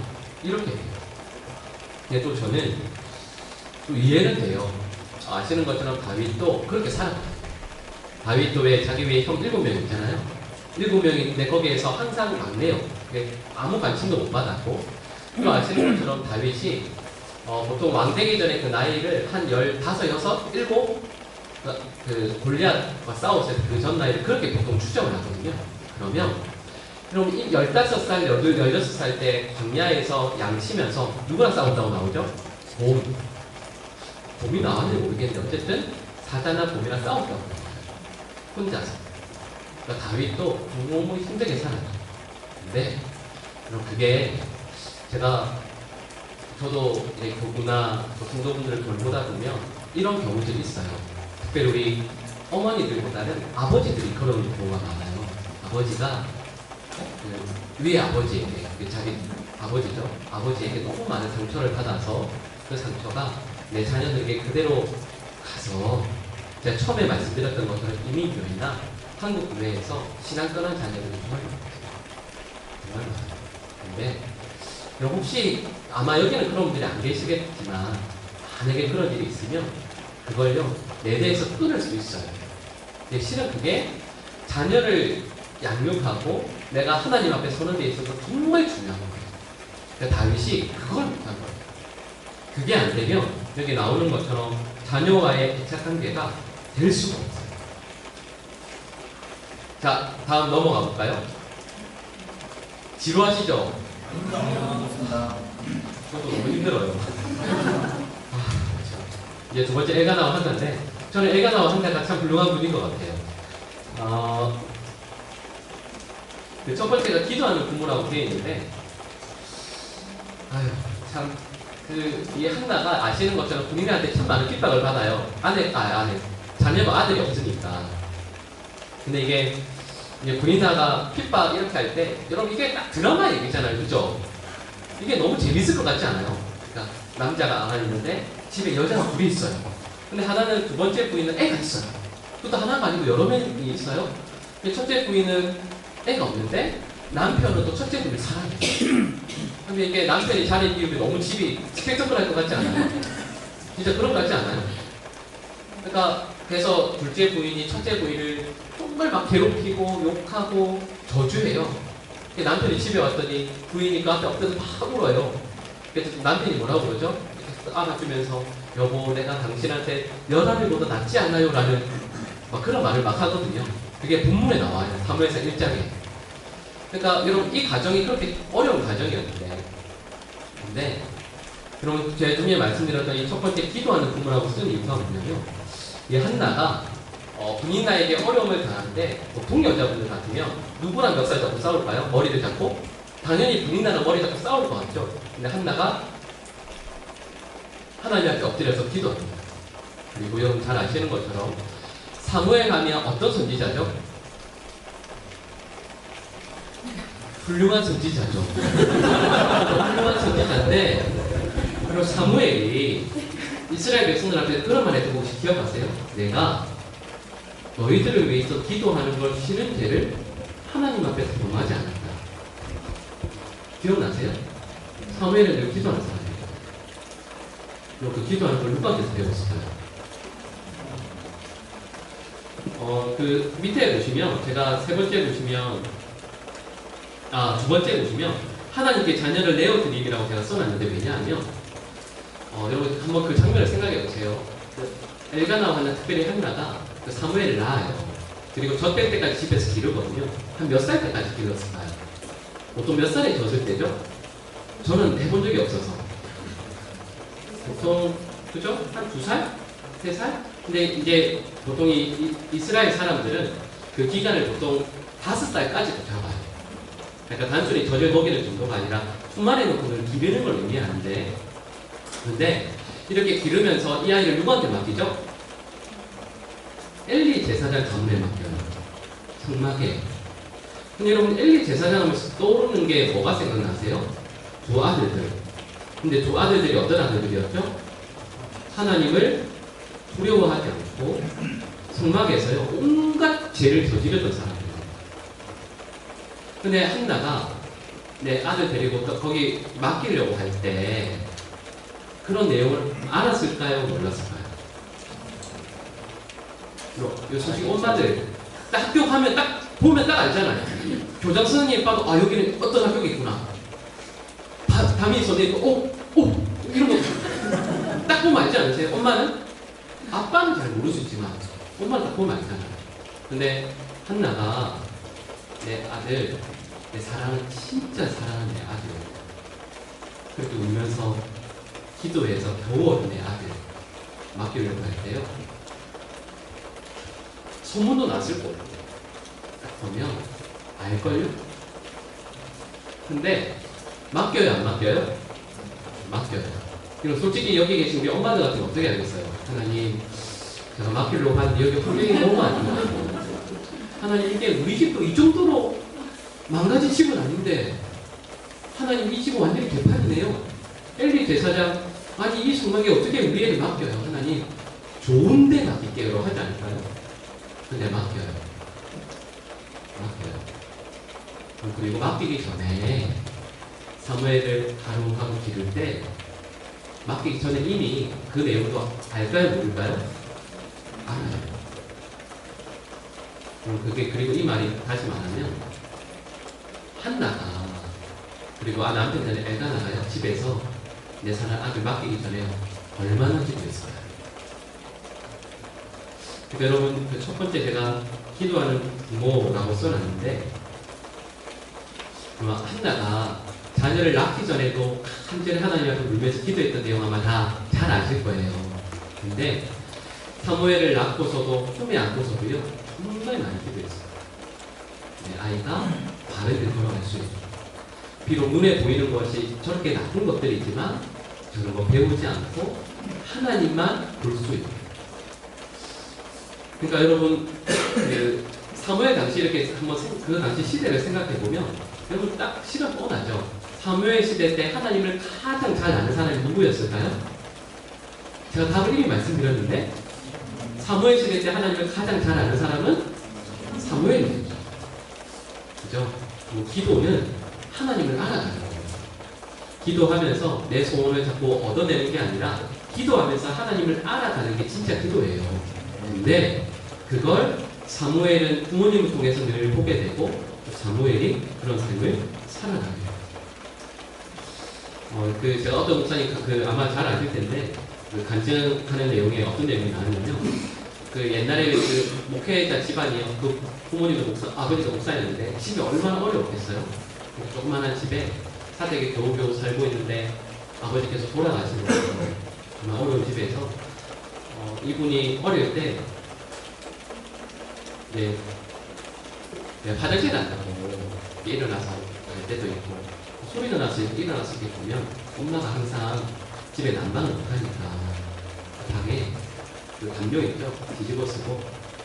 이렇게 돼요. 근데 또 저는 또 이해는 돼요. 아시는 것처럼 다윗도 그렇게 살았거든요. 다윗도 왜 자기 위에 형 7명 있잖아요. 7명인데 거기에서 항상 막내요. 아무 관심도 못 받았고, 또 아시는 것처럼 다윗이 보통 왕 되기 전에 그 나이를 한 15, 6, 7 그 골리앗과 싸웠을 때 그 전 나이를 그렇게 보통 추정을 하거든요. 그러면 그럼 15살, 16살 때 광야에서 양 치면서 누구랑 싸웠다고 나오죠? 곰이 나왔는지 모르겠는데 어쨌든 사자나 곰이랑 싸웠다고 나와요. 혼자서. 그러니까 다윗도 너무 힘들게 살아요. 근데 그럼 그게 저도 이제 교구나 성도분들을 돌보다 보면 이런 경우들이 있어요. 특별히 우리 어머니들보다는 아버지들이 그런 경우가 많아요. 아버지가 위에 아버지에게, 자기 아버지죠. 아버지에게 너무 많은 상처를 받아서 그 상처가 내 자녀들에게 그대로 가서 제가 처음에 말씀드렸던 것처럼 이민교회나 한국 교회에서 신앙 떠난 자녀들이 정말 많아요. 정말 많아요. 근데 혹시 아마 여기는 그런 분들이 안 계시겠지만 만약에 그런 일이 있으면 그걸요 내 대해서 끊을 수 있어요. 근데 실은 그게 자녀를 양육하고 내가 하나님 앞에 서는 데 있어서 정말 중요한 거예요. 그러니까 다윗이 그걸 못한 거예요. 그게 안 되면 여기 나오는 것처럼 자녀와의 애착관계가 될 수가 없어요. 자, 다음 넘어가 볼까요? 지루하시죠? 저도 너무 힘들어요. 이제 두 번째 엘가나와 한다인데 저는 엘가나와 한다가 참 훌륭한 분인 것 같아요. 그 첫 번째가 기도하는 부모라고 되어 있는데, 참, 이 한나가 아시는 것처럼 군인한테 참 많은 핍박을 받아요. 자녀가 아들이 없으니까. 근데 이게 군인사가 핍박 이렇게 할 때, 여러분 이게 딱 드라마 얘기잖아요. 그죠? 이게 너무 재밌을 것 같지 않아요? 그러니까 남자가 하나 있는데 집에 여자가 둘이 있어요. 근데 하나는 두 번째 부인은 애가 있어요. 또 하나가 아니고 여러 명이 있어요. 첫째 부인은 애가 없는데 남편은 또 첫째 부인을 사랑해요. 근데 이게 남편이 자리 비우면 너무 집이 스펙터클할 것 같지 않아요? 진짜 그런 것 같지 않아요? 그러니까 그래서 둘째 부인이 첫째 부인을 정말 막 괴롭히고 욕하고 저주해요. 남편이 집에 왔더니 부인이 그 앞에 엎드려서 막 울어요. 그래서 남편이 뭐라고 그러죠? 이렇게 안아주면서 여보 내가 당신한테 여자들보다 낫지 않나요? 라는 막 그런 말을 막 하거든요. 그게 본문에 나와요. 사무엘상 1장에. 그러니까 여러분 이 가정이 그렇게 어려운 가정이었는데, 근데 여러분 제가 좀 전에 말씀드렸던 이 첫 번째 기도하는 부모라고 쓴 이유가 뭐냐면, 이 한나가 군인나에게 어려움을 당하는데 보통 여자분들 같으면 누구랑 멱살 잡고 싸울까요? 머리를 잡고? 당연히 군인나랑 머리 잡고 싸울 것 같죠. 근데 한나가 하나님한테 엎드려서 기도합니다. 그리고 여러분 잘 아시는 것처럼 사무엘 하면 어떤 선지자죠? 훌륭한 선지자죠. 훌륭한 선지자인데, 그리고 사무엘이 이스라엘 백성들 앞에 그런 말 했던 거 혹시 기억하세요? 내가 너희들을 위해서 기도하는 걸 싫은 죄를 하나님 앞에서 범하지 않았다. 기억나세요? 사무엘은 늘 기도하는 사람이에요. 그리고 그 기도하는 걸 누구한테서 배웠을까요? 그 밑에 보시면, 제가 세 번째 보시면, 두 번째 보시면, 하나님께 자녀를 내어드리기라고 제가 써놨는데, 왜냐하면, 여러분 한번 그 장면을 생각해 보세요. 엘가나와 한나, 특별히 한나가 그 사무엘을 낳아요. 그리고 젖될 때까지 집에서 기르거든요. 한 몇 살 때까지 기르었을까요? 보통 몇 살에 젖을 때죠? 저는 해본 적이 없어서. 보통, 그죠? 한 2살? 3살? 근데 이제 보통 이스라엘 사람들은 그 기간을 보통 5살까지도 잡아요. 그러니까 단순히 젖을 먹이는 정도가 아니라 품안에 놓고 그걸 기르는 걸 의미하는데, 근데 이렇게 기르면서 이 아이를 누구한테 맡기죠? 엘리 제사장 가문에 맡겨요. 장막에. 근데 여러분 엘리 제사장 하면 떠오르는 게 뭐가 생각나세요? 두 아들들. 근데 두 아들들이 어떤 아들들이었죠? 하나님을 두려워하지 않고 성막에서요 온갖 죄를 저지르던 사람이에요. 근데 한나가 내 아들 데리고 또 거기 맡기려고 할 때 그런 내용을 알았을까요? 몰랐을까요? 요 솔직히 엄마들 딱 학교 가면 딱 보면 딱 알잖아요. 교장 선생님 봐도 아 여기는 어떤 학교가 있구나. 담임 선생님도 오 이런 거 딱 보면 알지 않으세요? 엄마는? 아빠는 잘 모를 수 있지만 엄마는 딱 보면 알잖아요. 근데 한나가 내 아들, 내 사랑을 진짜 사랑하는 내 아들 그렇게 울면서 기도해서 겨우 얻은 내 아들 맡기려고 할 때요 소문도 났을 거예요. 딱 보면 알걸요? 근데 맡겨요 안 맡겨요? 맡겨요. 그리고 솔직히 여기 계신 우리 엄마들 같은 거 어떻게 알겠어요? 하나님 제가 맡기려고 하는데 여기 환경이 너무 안 좋아요. 하나님 이게 우리 집도 이 정도로 망가진 집은 아닌데 하나님 이 집은 완전히 개판이네요. 엘리 제사장 아니 이 순간에 어떻게 우리 애를 맡겨요? 하나님 좋은 데 맡길게요 하지 않을까요? 근데 맡겨요. 그리고 맡기기 전에 사무엘을 가루하고 기를 때 맡기기 전에 이미 그 내용도 알까요? 모를까요? 알아요. 그리고 이 말이 다시 말하면 한나가 그리고 남편 전에 엘가나가요 집에서 내 사랑 아들 맡기기 전에 얼마나 기도했어요. 그러니까 여러분 그 첫 번째 제가 기도하는 부모라고 써놨는데 한나가 자녀를 낳기 전에도 간절히 하나님 앞에 울면서 기도했던 내용 아마 다 잘 아실 거예요. 근데 사무엘을 낳고서도 품에 안고서도요 정말 많이 기도했어요. 내 아이가 바른 길 걸어갈 수 있고 비록 눈에 보이는 것이 저렇게 나쁜 것들이지만 저런 거 배우지 않고 하나님만 볼 수 있고 그러니까 여러분 그 사무엘 당시 이렇게 한번 그 당시 시대를 생각해 보면 여러분 딱 실은 뻔하죠. 사무엘 시대 때 하나님을 가장 잘 아는 사람이 누구였을까요? 제가 답을 이미 말씀드렸는데 사무엘 시대 때 하나님을 가장 잘 아는 사람은 사무엘이죠. 그죠? 기도는 하나님을 알아가는 거예요. 기도하면서 내 소원을 자꾸 얻어내는 게 아니라 기도하면서 하나님을 알아가는 게 진짜 기도예요. 근데 그걸 사무엘은 부모님을 통해서 늘 보게 되고 사무엘이 그런 삶을 살아가요. 제가 어떤 목사님 아마 잘 아실 텐데 간증하는 내용에 어떤 내용이 나왔냐면 옛날에 목회자 집안이요. 부모님도 아버지가 목사였는데 집이 얼마나 어려웠겠어요. 조그만한 집에 사대기 겨우겨우 살고 있는데 아버지께서 돌아가신 거예요. 정말 어려운 집에서 이분이 어릴 때 화장실 간다고 일어나서 갈 때도 있고 소리가 나서 일어나서 이렇게 보면 엄마가 항상 집에 난방을 못하니까 방에 담요 있죠? 뒤집어 쓰고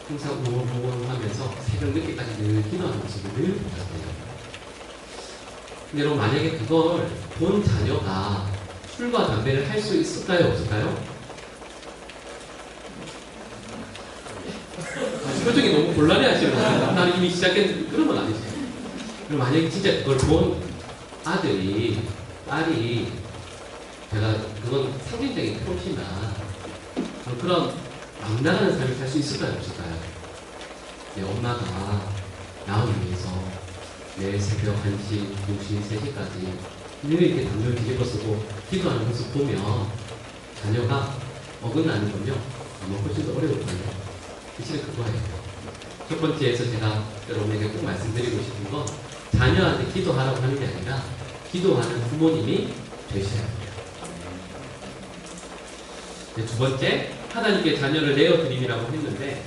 항상 우웅우웅 하면서 새벽 늦게까지 늘 기도하는 모습을 늘 보셨어요. 근데 여러분 만약에 그걸 본 자녀가 술과 담배를 할 수 있을까요? 없을까요? 표정이 너무 곤란해 하시는 거예요. 나는 이미 시작했는데 그런 건 아니죠. 그럼 만약에 진짜 그걸 본 아들이, 딸이 제가 그건 상징적인 표시나 그런 막 나가는 삶을 살 수 있을까요? 없을까요? 내 엄마가 나를 위해서 내 새벽 1시, 2시, 3시까지 늘 이렇게 담요를 뒤집어 쓰고 기도하는 모습 보면 자녀가 어긋나는 건요 아마 훨씬 더 어려울 거예요. 사실은 그거예요. 첫 번째에서 제가 여러분에게 꼭 말씀드리고 싶은 건 자녀한테 기도하라고 하는 게 아니라 기도하는 부모님이 되셔야 돼요. 두 번째, 하나님께 자녀를 내어드림이라고 했는데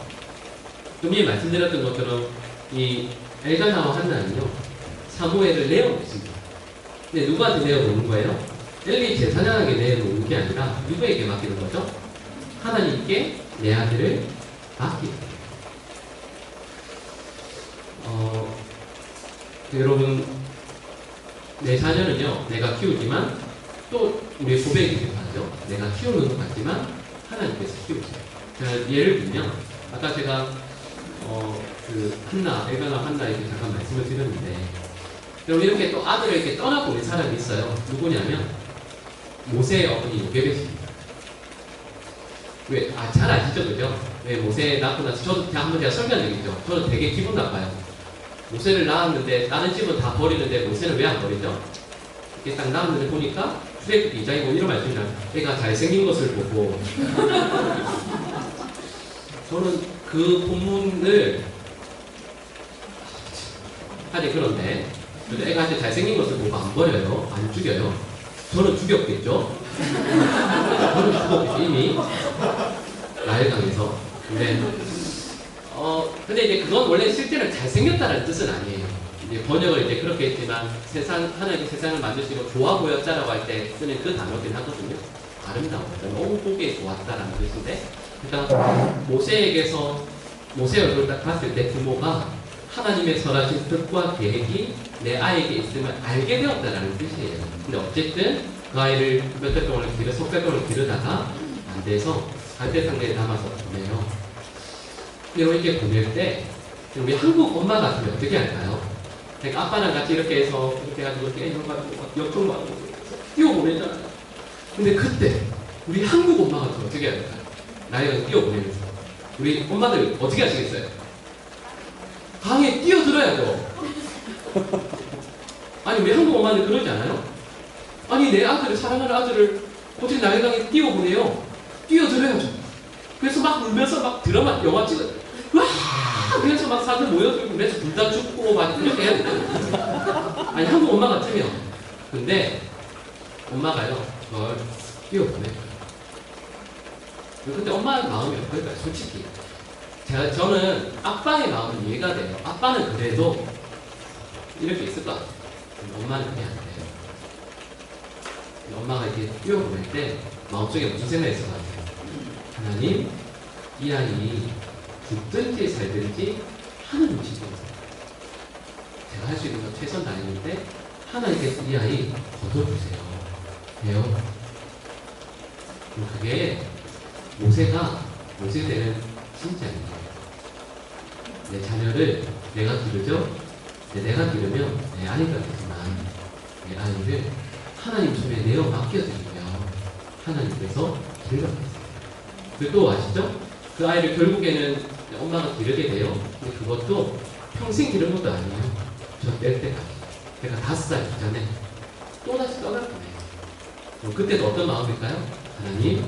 좀 전에 말씀드렸던 것처럼 이 엘가나와 한나는요 사무엘을 내어놓습니다. 근데 누구한테 내어놓는 거예요? 엘리 제사장에게 내어놓는 게 아니라 누구에게 맡기는 거죠? 하나님께 내 아들을 맡기는 거예요. 여러분 내 자녀는요 내가 키우지만 또 우리 고백이기도 하죠. 내가 키우는 것 같지만 하나님께서 키우세요. 제가 예를 들면 아까 제가 엘가나 한나에게 잠깐 말씀을 드렸는데 그럼 이렇게 또 아들을 이렇게 떠나보낸 사람이 있어요. 누구냐면 모세의 어머니 요게벳입니다. 왜? 잘 아시죠, 그죠? 왜 모세 낳고 나서 저도 한번 제가 설명한 적 있죠. 저는 되게 기분 나빠요. 모세를 낳았는데 다른 집은 다 버리는데 모세는 왜 안 버리죠? 이렇게 딱 낳았는데 보니까 출애굽기 2장에 뭐 이런 말씀이 나요. 애가 잘생긴 것을 보고 저는 그 본문을 아니 그런데 애가 한테 잘생긴 것을 보고 안 버려요. 안 죽여요. 저는 죽였겠죠. 저는 죽었겠죠 이미 라헬강에서. 근데 이제 그건 원래 실제로 잘생겼다는 뜻은 아니에요. 이제 번역을 이제 그렇게 했지만 하나님이 세상을 만드시고 좋아 보였다라고 할 때 쓰는 그 단어긴 하거든요. 아름다웠다, 너무 보기에 좋았다라는 뜻인데, 그러니까 모세의 얼굴을 딱 봤을 때 부모가 하나님의 선하신 뜻과 계획이 내 아이에게 있음을 알게 되었다라는 뜻이에요. 근데 어쨌든 그 아이를 몇 달 동안 석 달 동안 기르다가 안 돼서 갈대상자에 담아서 보내요. 이렇게 보낼 때 우리 한국 엄마 같으면 어떻게 할까요? 그러니까 아빠랑 같이 이렇게 해서 이렇게 해가지고 이렇게 옆으로 막 뛰어보내잖아요. 근데 그때 우리 한국 엄마 같으면 어떻게 할까요? 나이가 뛰어보내면서 우리 엄마들 어떻게 하시겠어요? 강에 뛰어들어야죠. 아니 우리 한국 엄마는 그러지 않아요? 아니 내 아들을 사랑하는 아들을 어떻게 나이강에 뛰어보내요? 뛰어들어야죠. 그래서 막 울면서 막 드라마 영화 찍어 와 그래서 막 사람들 모여들고 그래서 둘 다 죽고 막 이렇게 해야 돼요. 아니 한국 엄마 같으면 근데 엄마가요 그걸 뛰어보내요. 근데 엄마의 마음이 어떨까요? 솔직히 저는 아빠의 마음은 이해가 돼요. 아빠는 그래도 이렇게 있을 것 같아요. 엄마는 그게 안 돼요. 엄마가 이렇게 뛰어보낼 때 마음속에 무슨 생각이 있을 것 같아요? 하나님, 이 아이 죽든지 살든지 하나님 지도세요. 제가 할 수 있는 건 최선 다했는데 하나님께서 이 아이 거둬주세요. 왜요? 그게 모세가 모세되는 진짜입니다. 내 자녀를 내가 기르죠? 내가 기르면 내 아이가 되지만 내 아이를 하나님 손에 내어 맡겨드리고요. 하나님께서 길러주세요. 그리고 또 아시죠? 그 아이를 결국에는 엄마가 기르게 돼요. 근데 그것도 평생 기른 것도 아니에요. 저 뗄 때까지. 제가 5살 전에 또다시 떠날 거예요. 그럼 그때도 어떤 마음일까요? 하나님,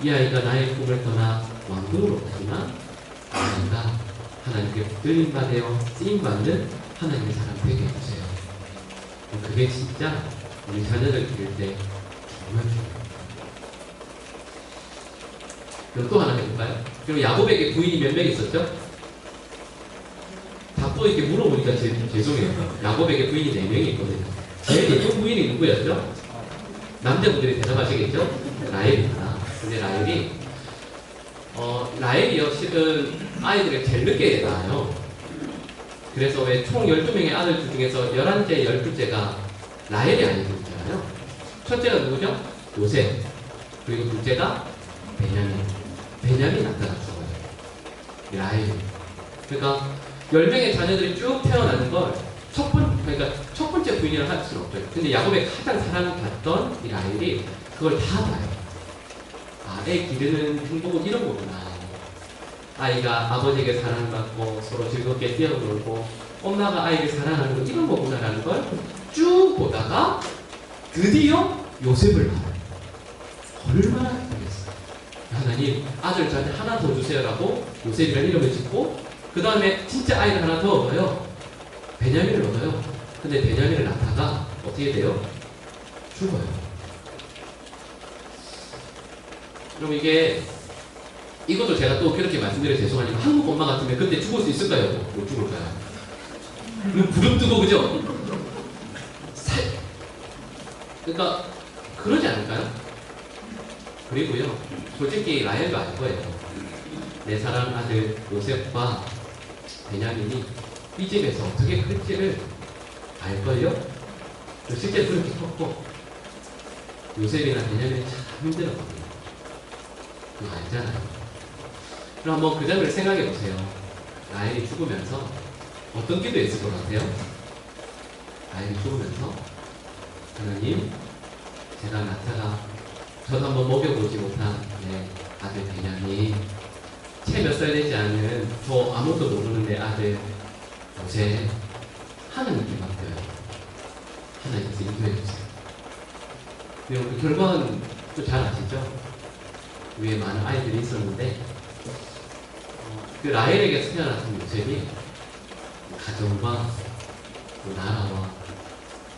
이 아이가 나의 꿈을 떠나 왕궁으로 가지만 아이가 하나님께 붙들림받아 쓰임받는 하나님의 사람 되게 해주세요. 그게 진짜 우리 자녀를 기를 때 정말 중요해요. 그럼 또 하나 해볼까요? 그럼 야곱에게 부인이 몇 명 있었죠? 자꾸 이렇게 물어보니까 죄송해요. 야곱에게 부인이 4명이 있거든요. 제일 예쁜 부인이 누구였죠? 남자분들이 대답하시겠죠? 라헬입니다. 근데 라헬이요, 실은 아이들을 제일 늦게 낳아요. 그래서 왜 총 12명의 아들 중에서 11째, 12째가 라헬이 아니잖아요. 첫째가 누구죠? 요셉. 그리고 둘째가 베냐민 낳다가 죽어요. 라헬. 그러니까 10명의 자녀들이 쭉 태어나는 걸 그러니까 첫 번째 부인이라고 할 수는 없죠. 근데 야곱의 가장 사랑받던 이 라헬이 그걸 다 봐요. 애 기르는 행복은 이런 거구나. 아이가 아버지에게 사랑받고 서로 즐겁게 뛰어놀고 엄마가 아이를 사랑하는 건 이런 거구나라는 걸 쭉 보다가 드디어 요셉을 봐요. 얼마나 기쁘겠어요. 하나님 아들 저한테 하나 더 주세요라고 요셉이라는 이름을 짓고 그 다음에 진짜 아이를 하나 더 얻어요. 베냐민을 얻어요. 근데 베냐민을 낳다가 어떻게 돼요? 죽어요. 그럼 이것도 제가 또 그렇게 말씀드려 죄송하지만 한국 엄마 같으면 그때 죽을 수 있을까요? 못 죽을까요? 그럼 부릅뜨고 그죠? 그러니까 그러지 않을까요? 그리고요 솔직히 라헬도 알 거예요. 내 사랑 아들 요셉과 베냐민이 이 집에서 어떻게 클지를 알걸요? 실제 그렇게 컸고 요셉이나 베냐민이 참 힘들었거든요. 그거 알잖아요. 그럼 한번 그 장면을 생각해 보세요. 라헬이 죽으면서 어떤 기도했을 것 같아요? 아이를 키우면서 하나님, 제가 낳다가 저도 한번 먹여보지 못한 내 아들 베냐민, 채 몇 살 되지 않은 저 아무것도 모르는 내 아들 요새 하나님께 맡겨요. 하나님께서 인도해주세요. 그리고 그 결과는 또 잘 아시죠? 위에 많은 아이들이 있었는데 그 라헬에게서 태어났던 요셉이 가정과 그 나라와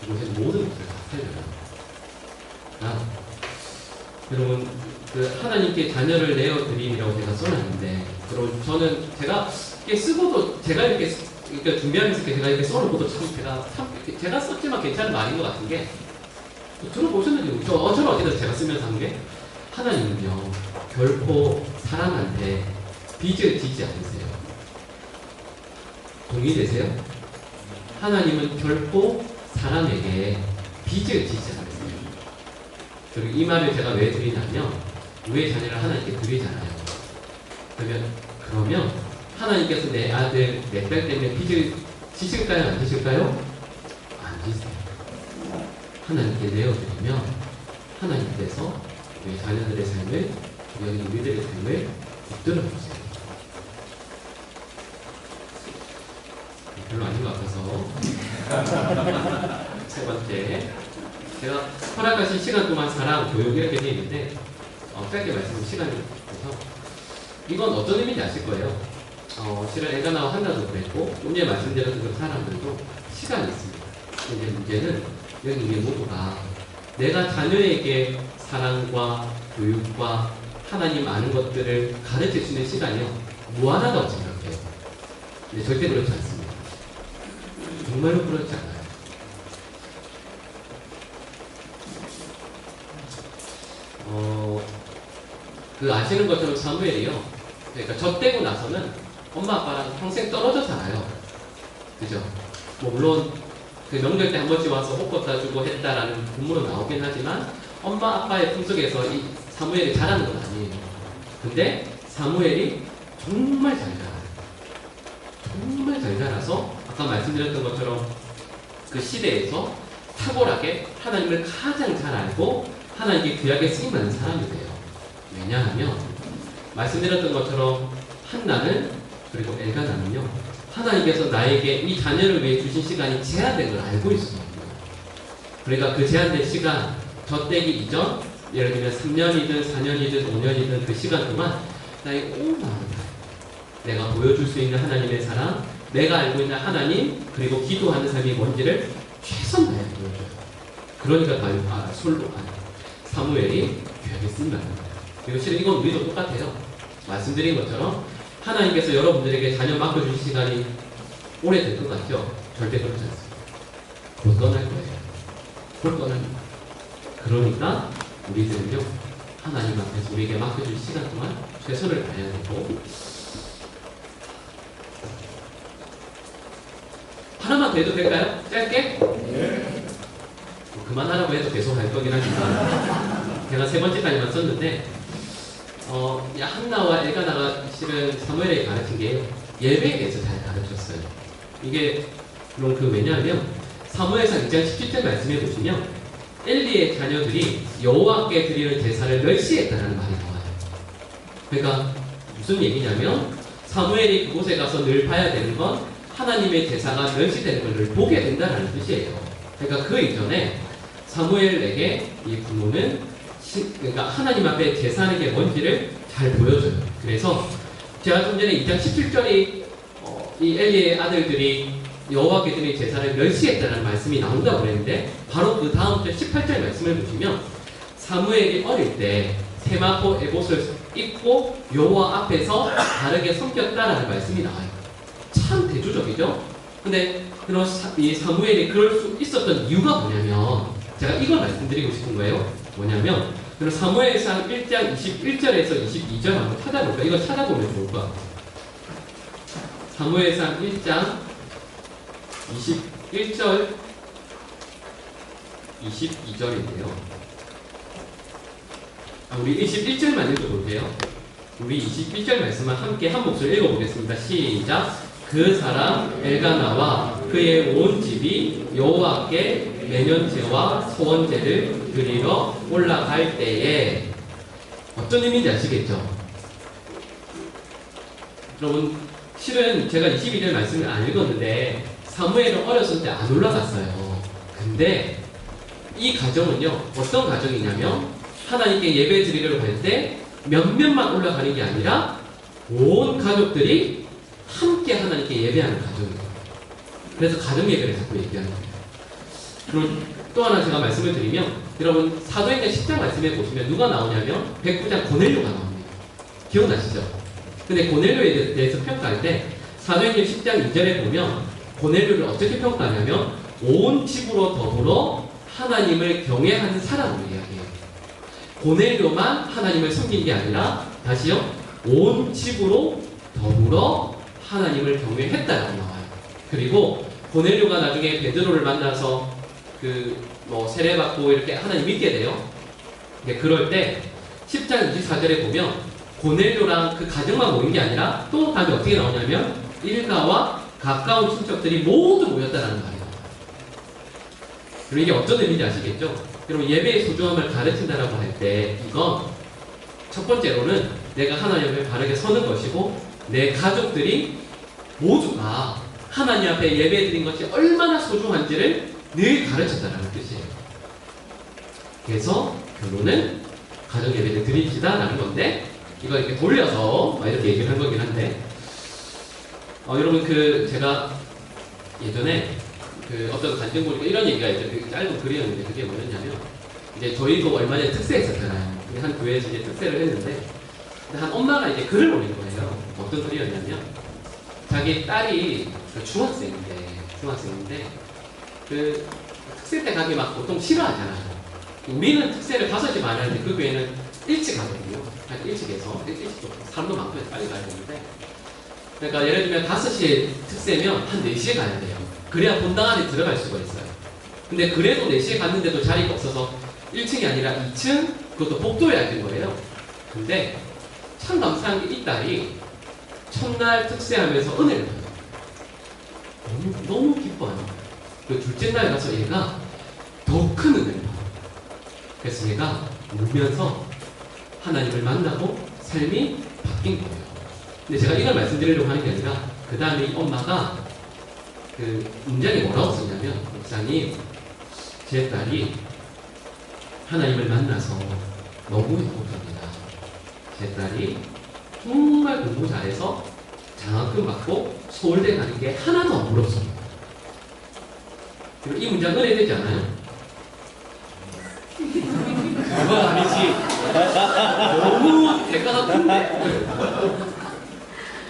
이곳의 모든 것을 다 살려요. 여러분, 그 하나님께 자녀를 내어드림이라고 제가 써놨는데, 그럼 저는 제가 이렇게 쓰고도 제가 이렇게 그러니까 준비하면서 제가 이렇게 써놓고도 제가 썼지만 괜찮은 말인 것 같은 게, 들어보셨는지 저는 어쨌든 제가 쓰면서 한 게, 하나님은요 결코 사람한테 빚을 지지 않으세요. 동의되세요? 하나님은 결코 사람에게 빚을 지지 않으세요. 그리고 이 말을 제가 왜 드리냐면, 우리의 자녀를 하나님께 드리잖아요. 그러면 하나님께서 내 아들, 내 딸 때문에 빚을 지실까요? 안 지실까요? 안 지세요. 하나님께 내어드리면 하나님께서 우리 자녀들의 삶을, 우리들의 삶을 붙들어 주세요. 별로 아닌 것 같아서 세 번째, 제가 허락하신 시간 동안 사랑, 교육 이렇게 되어 있는데 짧게 말씀드릴 시간이 없어서 이건 어떤 의미인지 아실 거예요. 실은 엘가나와 한나도 그랬고 좀 전에 말씀드렸던 그 사람들도 시간이 있습니다. 근데 문제는 여기 우리 모두가 내가 자녀에게 사랑과 교육과 하나님 아는 것들을 가르칠 수 있는 시간이요 무한하다고 생각해요. 근데 절대 그렇지 않습니다. 정말로 그렇지 않아요. 그 아시는 것처럼 사무엘이요, 그러니까 젖되고 나서는 엄마 아빠랑 평생 떨어져 살아요. 그죠? 뭐 물론 그 명절 때 한 번씩 와서 옷 걷다 주고 했다라는 본문은 나오긴 하지만 엄마 아빠의 품속에서 이 사무엘이 자라는 건 아니에요. 근데 사무엘이 정말 잘 자라요. 정말 잘 자라서 아까 말씀드렸던 것처럼 그 시대에서 탁월하게 하나님을 가장 잘 알고 하나님께 귀하게 쓰임받는 사람이 돼요. 왜냐하면 말씀드렸던 것처럼 한나는, 그리고 엘가나는요, 하나님께서 나에게 이 자녀를 위해 주신 시간이 제한된 걸 알고 있었거든요. 그러니까 그 제한된 시간, 젖되기 이전, 예를 들면 3년이든 4년이든 5년이든 그 시간 동안 나의 온 마음을 내가 보여줄 수 있는 하나님의 사랑, 내가 알고 있는 하나님, 그리고 기도하는 삶이 뭔지를 최선 다해 보여줘요. 그러니까 사무엘이 귀하게 쓰임받는 거예요. 그리고 실은 이건 우리도 똑같아요. 말씀드린 것처럼 하나님께서 여러분들에게 자녀 맡겨주신 시간이 오래될 것 같죠? 절대 그렇지 않습니다. 곧 떠날 거예요. 곧 떠납니다. 그러니까 우리들은요, 하나님 앞에서 우리에게 맡겨준 시간 동안 최선을 다해야 되고, 하나만 더 해도 될까요? 짧게? 네. 그만하라고 해도 계속 할 거긴 하지만 제가 세 번째까지만 썼는데, 한나와 엘가나가 실은 사무엘에게 가르친 게 예배에 대해서 잘 가르쳤어요. 이게 물론 왜냐하면 사무엘상 2장 17절 말씀해 보시면 엘리의 자녀들이 여호와께 드리는 제사를 멸시했다는 말이 나와요. 그러니까 무슨 얘기냐면 사무엘이 그곳에 가서 늘 봐야 되는 건 하나님의 제사가 멸시되는 걸 늘 보게 된다는 뜻이에요. 그러니까 그 이전에 사무엘에게 이 부모는 그러니까 하나님 앞에 제사하는 게 뭔지를 잘 보여줘요. 그래서 제가 좀 전에 2장 17절이 이 엘리의 아들들이 여호와께 드린 제사를 멸시했다는 말씀이 나온다고 그랬는데, 바로 그 다음 절 18절 말씀을 보시면 사무엘이 어릴 때 세마포 에봇을 입고 여호와 앞에서 바르게 섬겼다라는 말씀이 나와요. 참 대조적이죠? 근데 이 사무엘이 그럴 수 있었던 이유가 뭐냐면, 제가 이걸 말씀드리고 싶은 거예요. 뭐냐면, 그럼 사무엘상 1장 21절에서 22절 한번 찾아볼까요? 이거 찾아보면 좋을 것 같아요. 사무엘상 1장 21절 22절인데요. 우리 21절만 읽어볼게요. 우리 21절 말씀만 함께 한 목소리 읽어보겠습니다. 시작. 그 사람 엘가나와 그의 온 집이 여호와께 매년제와 소원제를 드리러 올라갈 때에 어떤 의미인지 아시겠죠? 여러분 실은 제가 22절 말씀을 안 읽었는데 사무엘은 어렸을 때 안 올라갔어요. 근데 이 가정은요 어떤 가정이냐면 하나님께 예배 드리려고 할 때 몇몇만 올라가는 게 아니라 온 가족들이 함께 하나님께 예배하는 가정이에요. 그래서 가정 예배를 자꾸 얘기하는 거예요. 그리고 또 하나 제가 말씀을 드리면 여러분 사도행전 10장 말씀에 보시면 누가 나오냐면 백부장 고넬료가 나옵니다. 기억나시죠? 근데 고넬료에 대해서 평가할 때 사도행전 10장 2절에 보면 고넬료를 어떻게 평가하냐면 온 집으로 더불어 하나님을 경외하는 사람으로 이야기해요. 고넬료만 하나님을 섬긴 게 아니라 다시요 온 집으로 더불어 하나님을 경외했다라고 나와요. 그리고 고넬료가 나중에 베드로를 만나서 세례받고 이렇게 하나님 믿게 돼요. 근데 그럴 때 10장 24절에 보면 고넬료랑 그 가정만 모인 게 아니라 또 다음에 어떻게 나오냐면 일가와 가까운 친척들이 모두 모였다라는 말이에요. 그리고 이게 어떤 의미인지 아시겠죠? 여러분 예배의 소중함을 가르친다라고 할 때 이건 첫 번째로는 내가 하나님 앞에 바르게 서는 것이고 내 가족들이 모두가 하나님 앞에 예배 드린 것이 얼마나 소중한지를 늘 가르쳤다라는 뜻이에요. 그래서 결론은 가정 예배를 드립시다라는 건데 이거 이렇게 돌려서 이렇게 얘기를 한 거긴 한데 여러분 제가 예전에 어떤 간증 보니까 이런 얘기가 있죠. 짧은 글이었는데 그게 뭐였냐면 이제 저희도 얼마 전에 특세했었잖아요. 근데 한 교회에서 이제 특세를 했는데 한 엄마가 이제 글을 올린 거예요. 어떤 글이었냐면 자기 딸이 중학생인데 특세 때 가기 막 보통 싫어하잖아요. 우리는 특세를 5시 반에 하는데 그 교회는 일찍 가거든요. 일찍 해서 일찍 사람도 많고 해서 빨리 가야 되는데 그러니까 예를 들면 5시에 특세면 한 4시에 가야 돼요. 그래야 본당 안에 들어갈 수가 있어요. 근데 그래도 4시에 갔는데도 자리가 없어서 1층이 아니라 2층 그것도 복도에 앉은 거예요. 근데 참 감사한 게 이 딸이 첫날 특세하면서 은혜를 받아요. 너무 기뻐요. 그 둘째 날 가서 얘가 더 큰 은혜를 받아요. 그래서 얘가 울면서 하나님을 만나고 삶이 바뀐 거예요. 근데 제가 이걸 말씀드리려고 하는 게 아니라 그 다음에 이 엄마가 문장이 뭐라고 썼냐면 목사님 제 딸이 하나님을 만나서 너무 행복합니다. 제 딸이 정말 공부 잘해서 장학금 받고 서울대 가는 게 하나도 안 부럽습니다. 그리고 이 문장 은혜되지 않아요? 그건 아니지. 너무 대가가 큰데?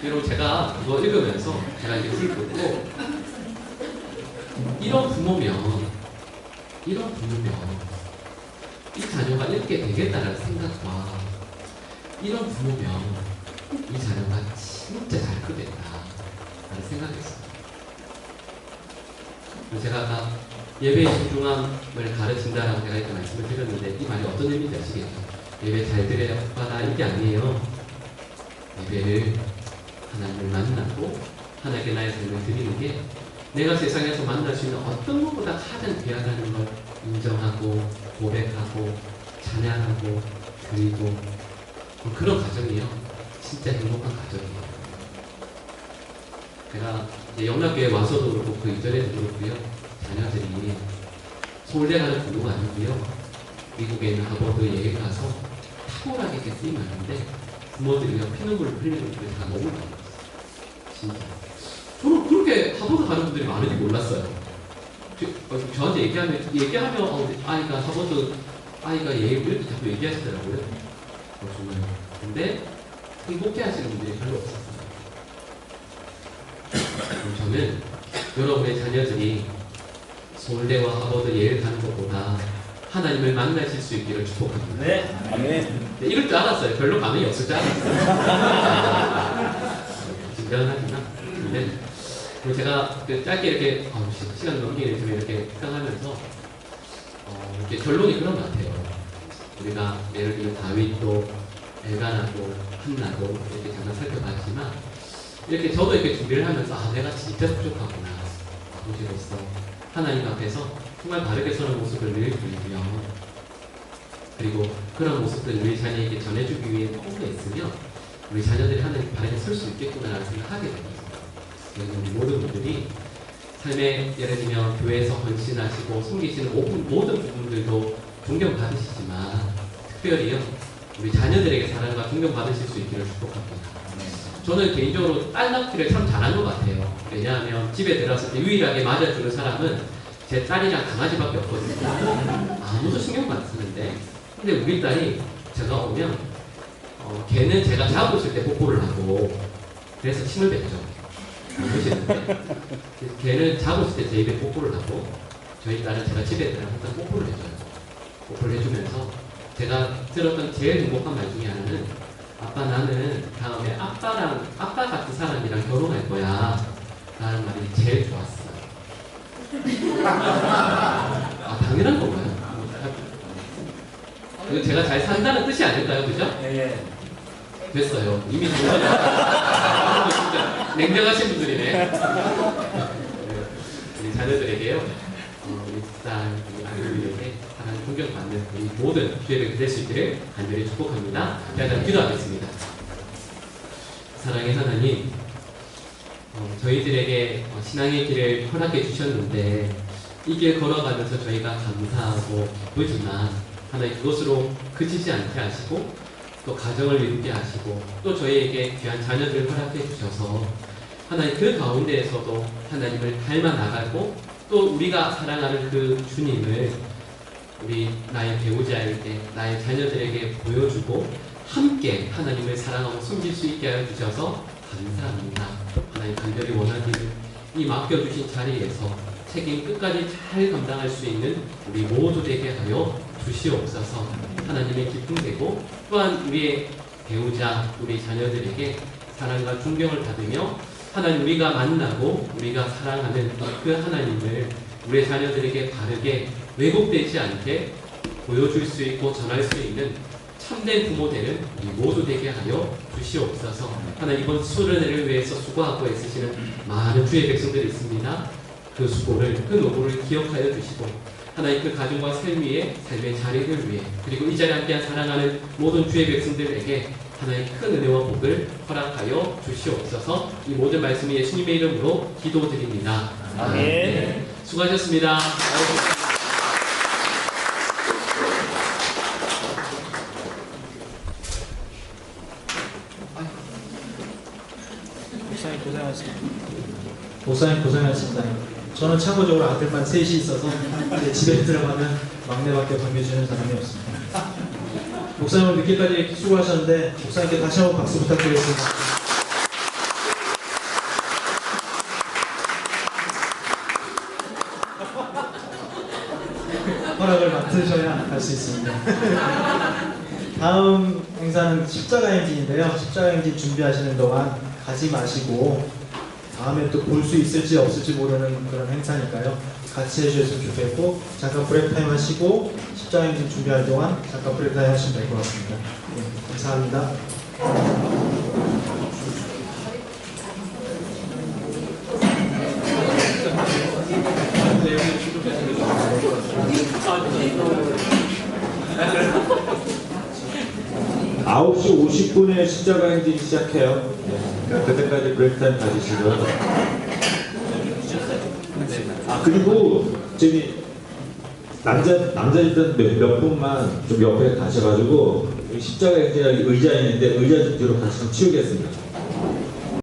여러분 제가 이거 읽으면서 제가 이제 글 듣고 이런 부모면 이 자녀가 이렇게 되겠다라는 생각과 이런 부모면 이 자녀가 진짜 잘 크겠다라는 생각했어요. 제가 아까 예배의 소중함을 가르친다라고 제가 이렇게 말씀을 드렸는데 이 말이 어떤 의미인지 아시겠죠? 예배 잘 드려야 복받아 이게 아니에요. 예배를 하나님을 만나고 하나님께 나의 삶을 드리는 게 내가 세상에서 만날 수 있는 어떤 것보다 가장 귀하다는 걸 인정하고 고백하고 찬양하고 드리고 그런 가정이에요. 진짜 행복한 가정이에요. 제가 이제 영락교회 와서도 그렇고 그 이전에도 그렇고요. 자녀들이 서울대 가는 공부가 아니고요. 미국에 있는 하버드 예에 가서 탁월하게 이렇게 쓰임 하는데 부모들이 피눈물을 흘리는 분들이 다 너무 많아요. 진짜. 저는 그렇게 하버드 가는 분들이 많은지 몰랐어요. 저한테 얘기하면 아이가 하버드 아이가 예에 이렇게 자꾸 얘기하시더라고요. 정말. 근데 행복해 하시는 분들이 별로 없었어요. 저는 여러분의 자녀들이 서울대와 하버드 예를 가는 것보다 하나님을 만나실 수 있기를 축복합니다. 네. 아멘. 네, 이럴 줄 알았어요. 별로 반응이 없을 줄 알았어요. 미안하지만. 근데 제가 짧게 이렇게 시간 넘기는 좀 이렇게 생각하면서 이렇게 결론이 그런 것 같아요. 우리가 예를 들면 다윗도 엘가나도 한나도 이렇게 잠깐 살펴봤지만 이렇게 저도 이렇게 준비를 하면서 아 내가 진짜 부족하구나. 아버지로서 하나님 앞에서 정말 바르게 서는 모습을 늘 보이며 그리고 그런 모습들을 우리 자녀에게 전해주기 위해 포부가 있으면 우리 자녀들이 하나님 바르게 설 수 있겠구나라는 생각하게 됩니다. 그래서 우리 모든 분들이 삶에 예를 들면 교회에서 헌신하시고 섬기시는 모든 부분들도 존경받으시지만 특별히요 우리 자녀들에게 사랑과 존경받으실 수 있기를 축복합니다. 저는 개인적으로 딸 낳기를 참 잘한 것 같아요. 왜냐하면 집에 들어왔을 때 유일하게 맞아주는 사람은 제 딸이랑 강아지밖에 없거든요. 아무도 신경도 안 쓰는데 근데 우리 딸이 제가 오면 걔는 제가 자고 있을 때 뽀뽀를 하고 그래서 침을 뱉죠. 보시는데 걔는 자고 있을 때 제 입에 뽀뽀를 하고 저희 딸은 제가 집에 들어가면 항상 뽀뽀를 해줘요. 뽀뽀를 해주면서 제가 들었던 제일 행복한 말 중에 하나는 아빠 나는 다음에 아빠 같은 사람이랑 결혼할 거야 라는 말이 제일 좋았어요. 아 당연한 건가요? 이거 제가 잘 산다는 뜻이 아닐까요? 그죠? 예. 됐어요. 이미 정말 진짜 냉정하신 분들이네. 우리 자녀들에게요. 우리 딸, 우리 아이들에게 하나님 존경받는 우리 모든 기회를 될 수 있기를 간절히 축복합니다. 일단 기도하겠습니다. 사랑의 하나님, 저희들에게 신앙의 길을 허락해 주셨는데 이 길 걸어가면서 저희가 감사하고 기쁘지만 하나님 그것으로 그치지 않게 하시고 또 가정을 이루게 하시고 또 저희에게 귀한 자녀들을 허락해 주셔서 하나님 그 가운데에서도 하나님을 닮아 나가고 또 우리가 사랑하는 그 주님을 우리 나의 배우자에게 나의 자녀들에게 보여주고 함께 하나님을 사랑하고 숨길 수 있게 하여 주셔서 감사합니다. 하나님 간절히 원하기를 이 맡겨주신 자리에서 책임 끝까지 잘 감당할 수 있는 우리 모두 되게 하여 주시옵소서. 하나님의 기쁨 되고 또한 우리의 배우자, 우리 자녀들에게 사랑과 존경을 받으며 하나님 우리가 만나고 우리가 사랑하는 그 하나님을 우리 자녀들에게 바르게 왜곡되지 않게 보여줄 수 있고 전할 수 있는 참된 부모 되는 우리 모두 되게 하여 주시옵소서. 하나님 이번 수련회를 위해서 수고하고 애쓰시는 많은 주의 백성들이 있습니다. 그 수고를, 그 노고를 기억하여 주시고 하나님 그 가정과 삶 삶의 자리를 위해 그리고 이 자리에 함께한 사랑하는 모든 주의 백성들에게 하나님 큰 은혜와 복을 허락하여 주시옵소서. 이 모든 말씀이 예수님의 이름으로 기도드립니다. 아멘. 네, 수고하셨습니다. 목사님 고생하셨습니다. 목사님 고생하셨습니다. 저는 참고적으로 아들만 셋이 있어서 이제 집에 들어가면 막내밖에 반겨주는 사람이 없습니다. 목사님 오늘 늦게까지 수고하셨는데 목사님께 다시 한번 박수 부탁드리겠습니다. 허락을 맡으셔야 갈 수 있습니다. 다음 행사는 십자가 행진인데요. 십자가 행진 준비하시는 동안 가지 마시고 다음에 또 볼 수 있을지 없을지 모르는 그런 행사니까요. 같이 해주셨으면 좋겠고 잠깐 브레이크 타임 하시고 십자가 행진 준비할 동안 잠깐 브레이크 타임 하시면 될 것 같습니다. 네, 감사합니다. 아홉 시 50분에 십자가 행진 시작해요. 그러니까 그때까지 브레이크 타임 가지시고요. 그리고 저기 남자들 몇 분만 좀 옆에 가셔가지고 십자가 행진 의자 있는데 의자 좀 뒤로 같이 좀 치우겠습니다.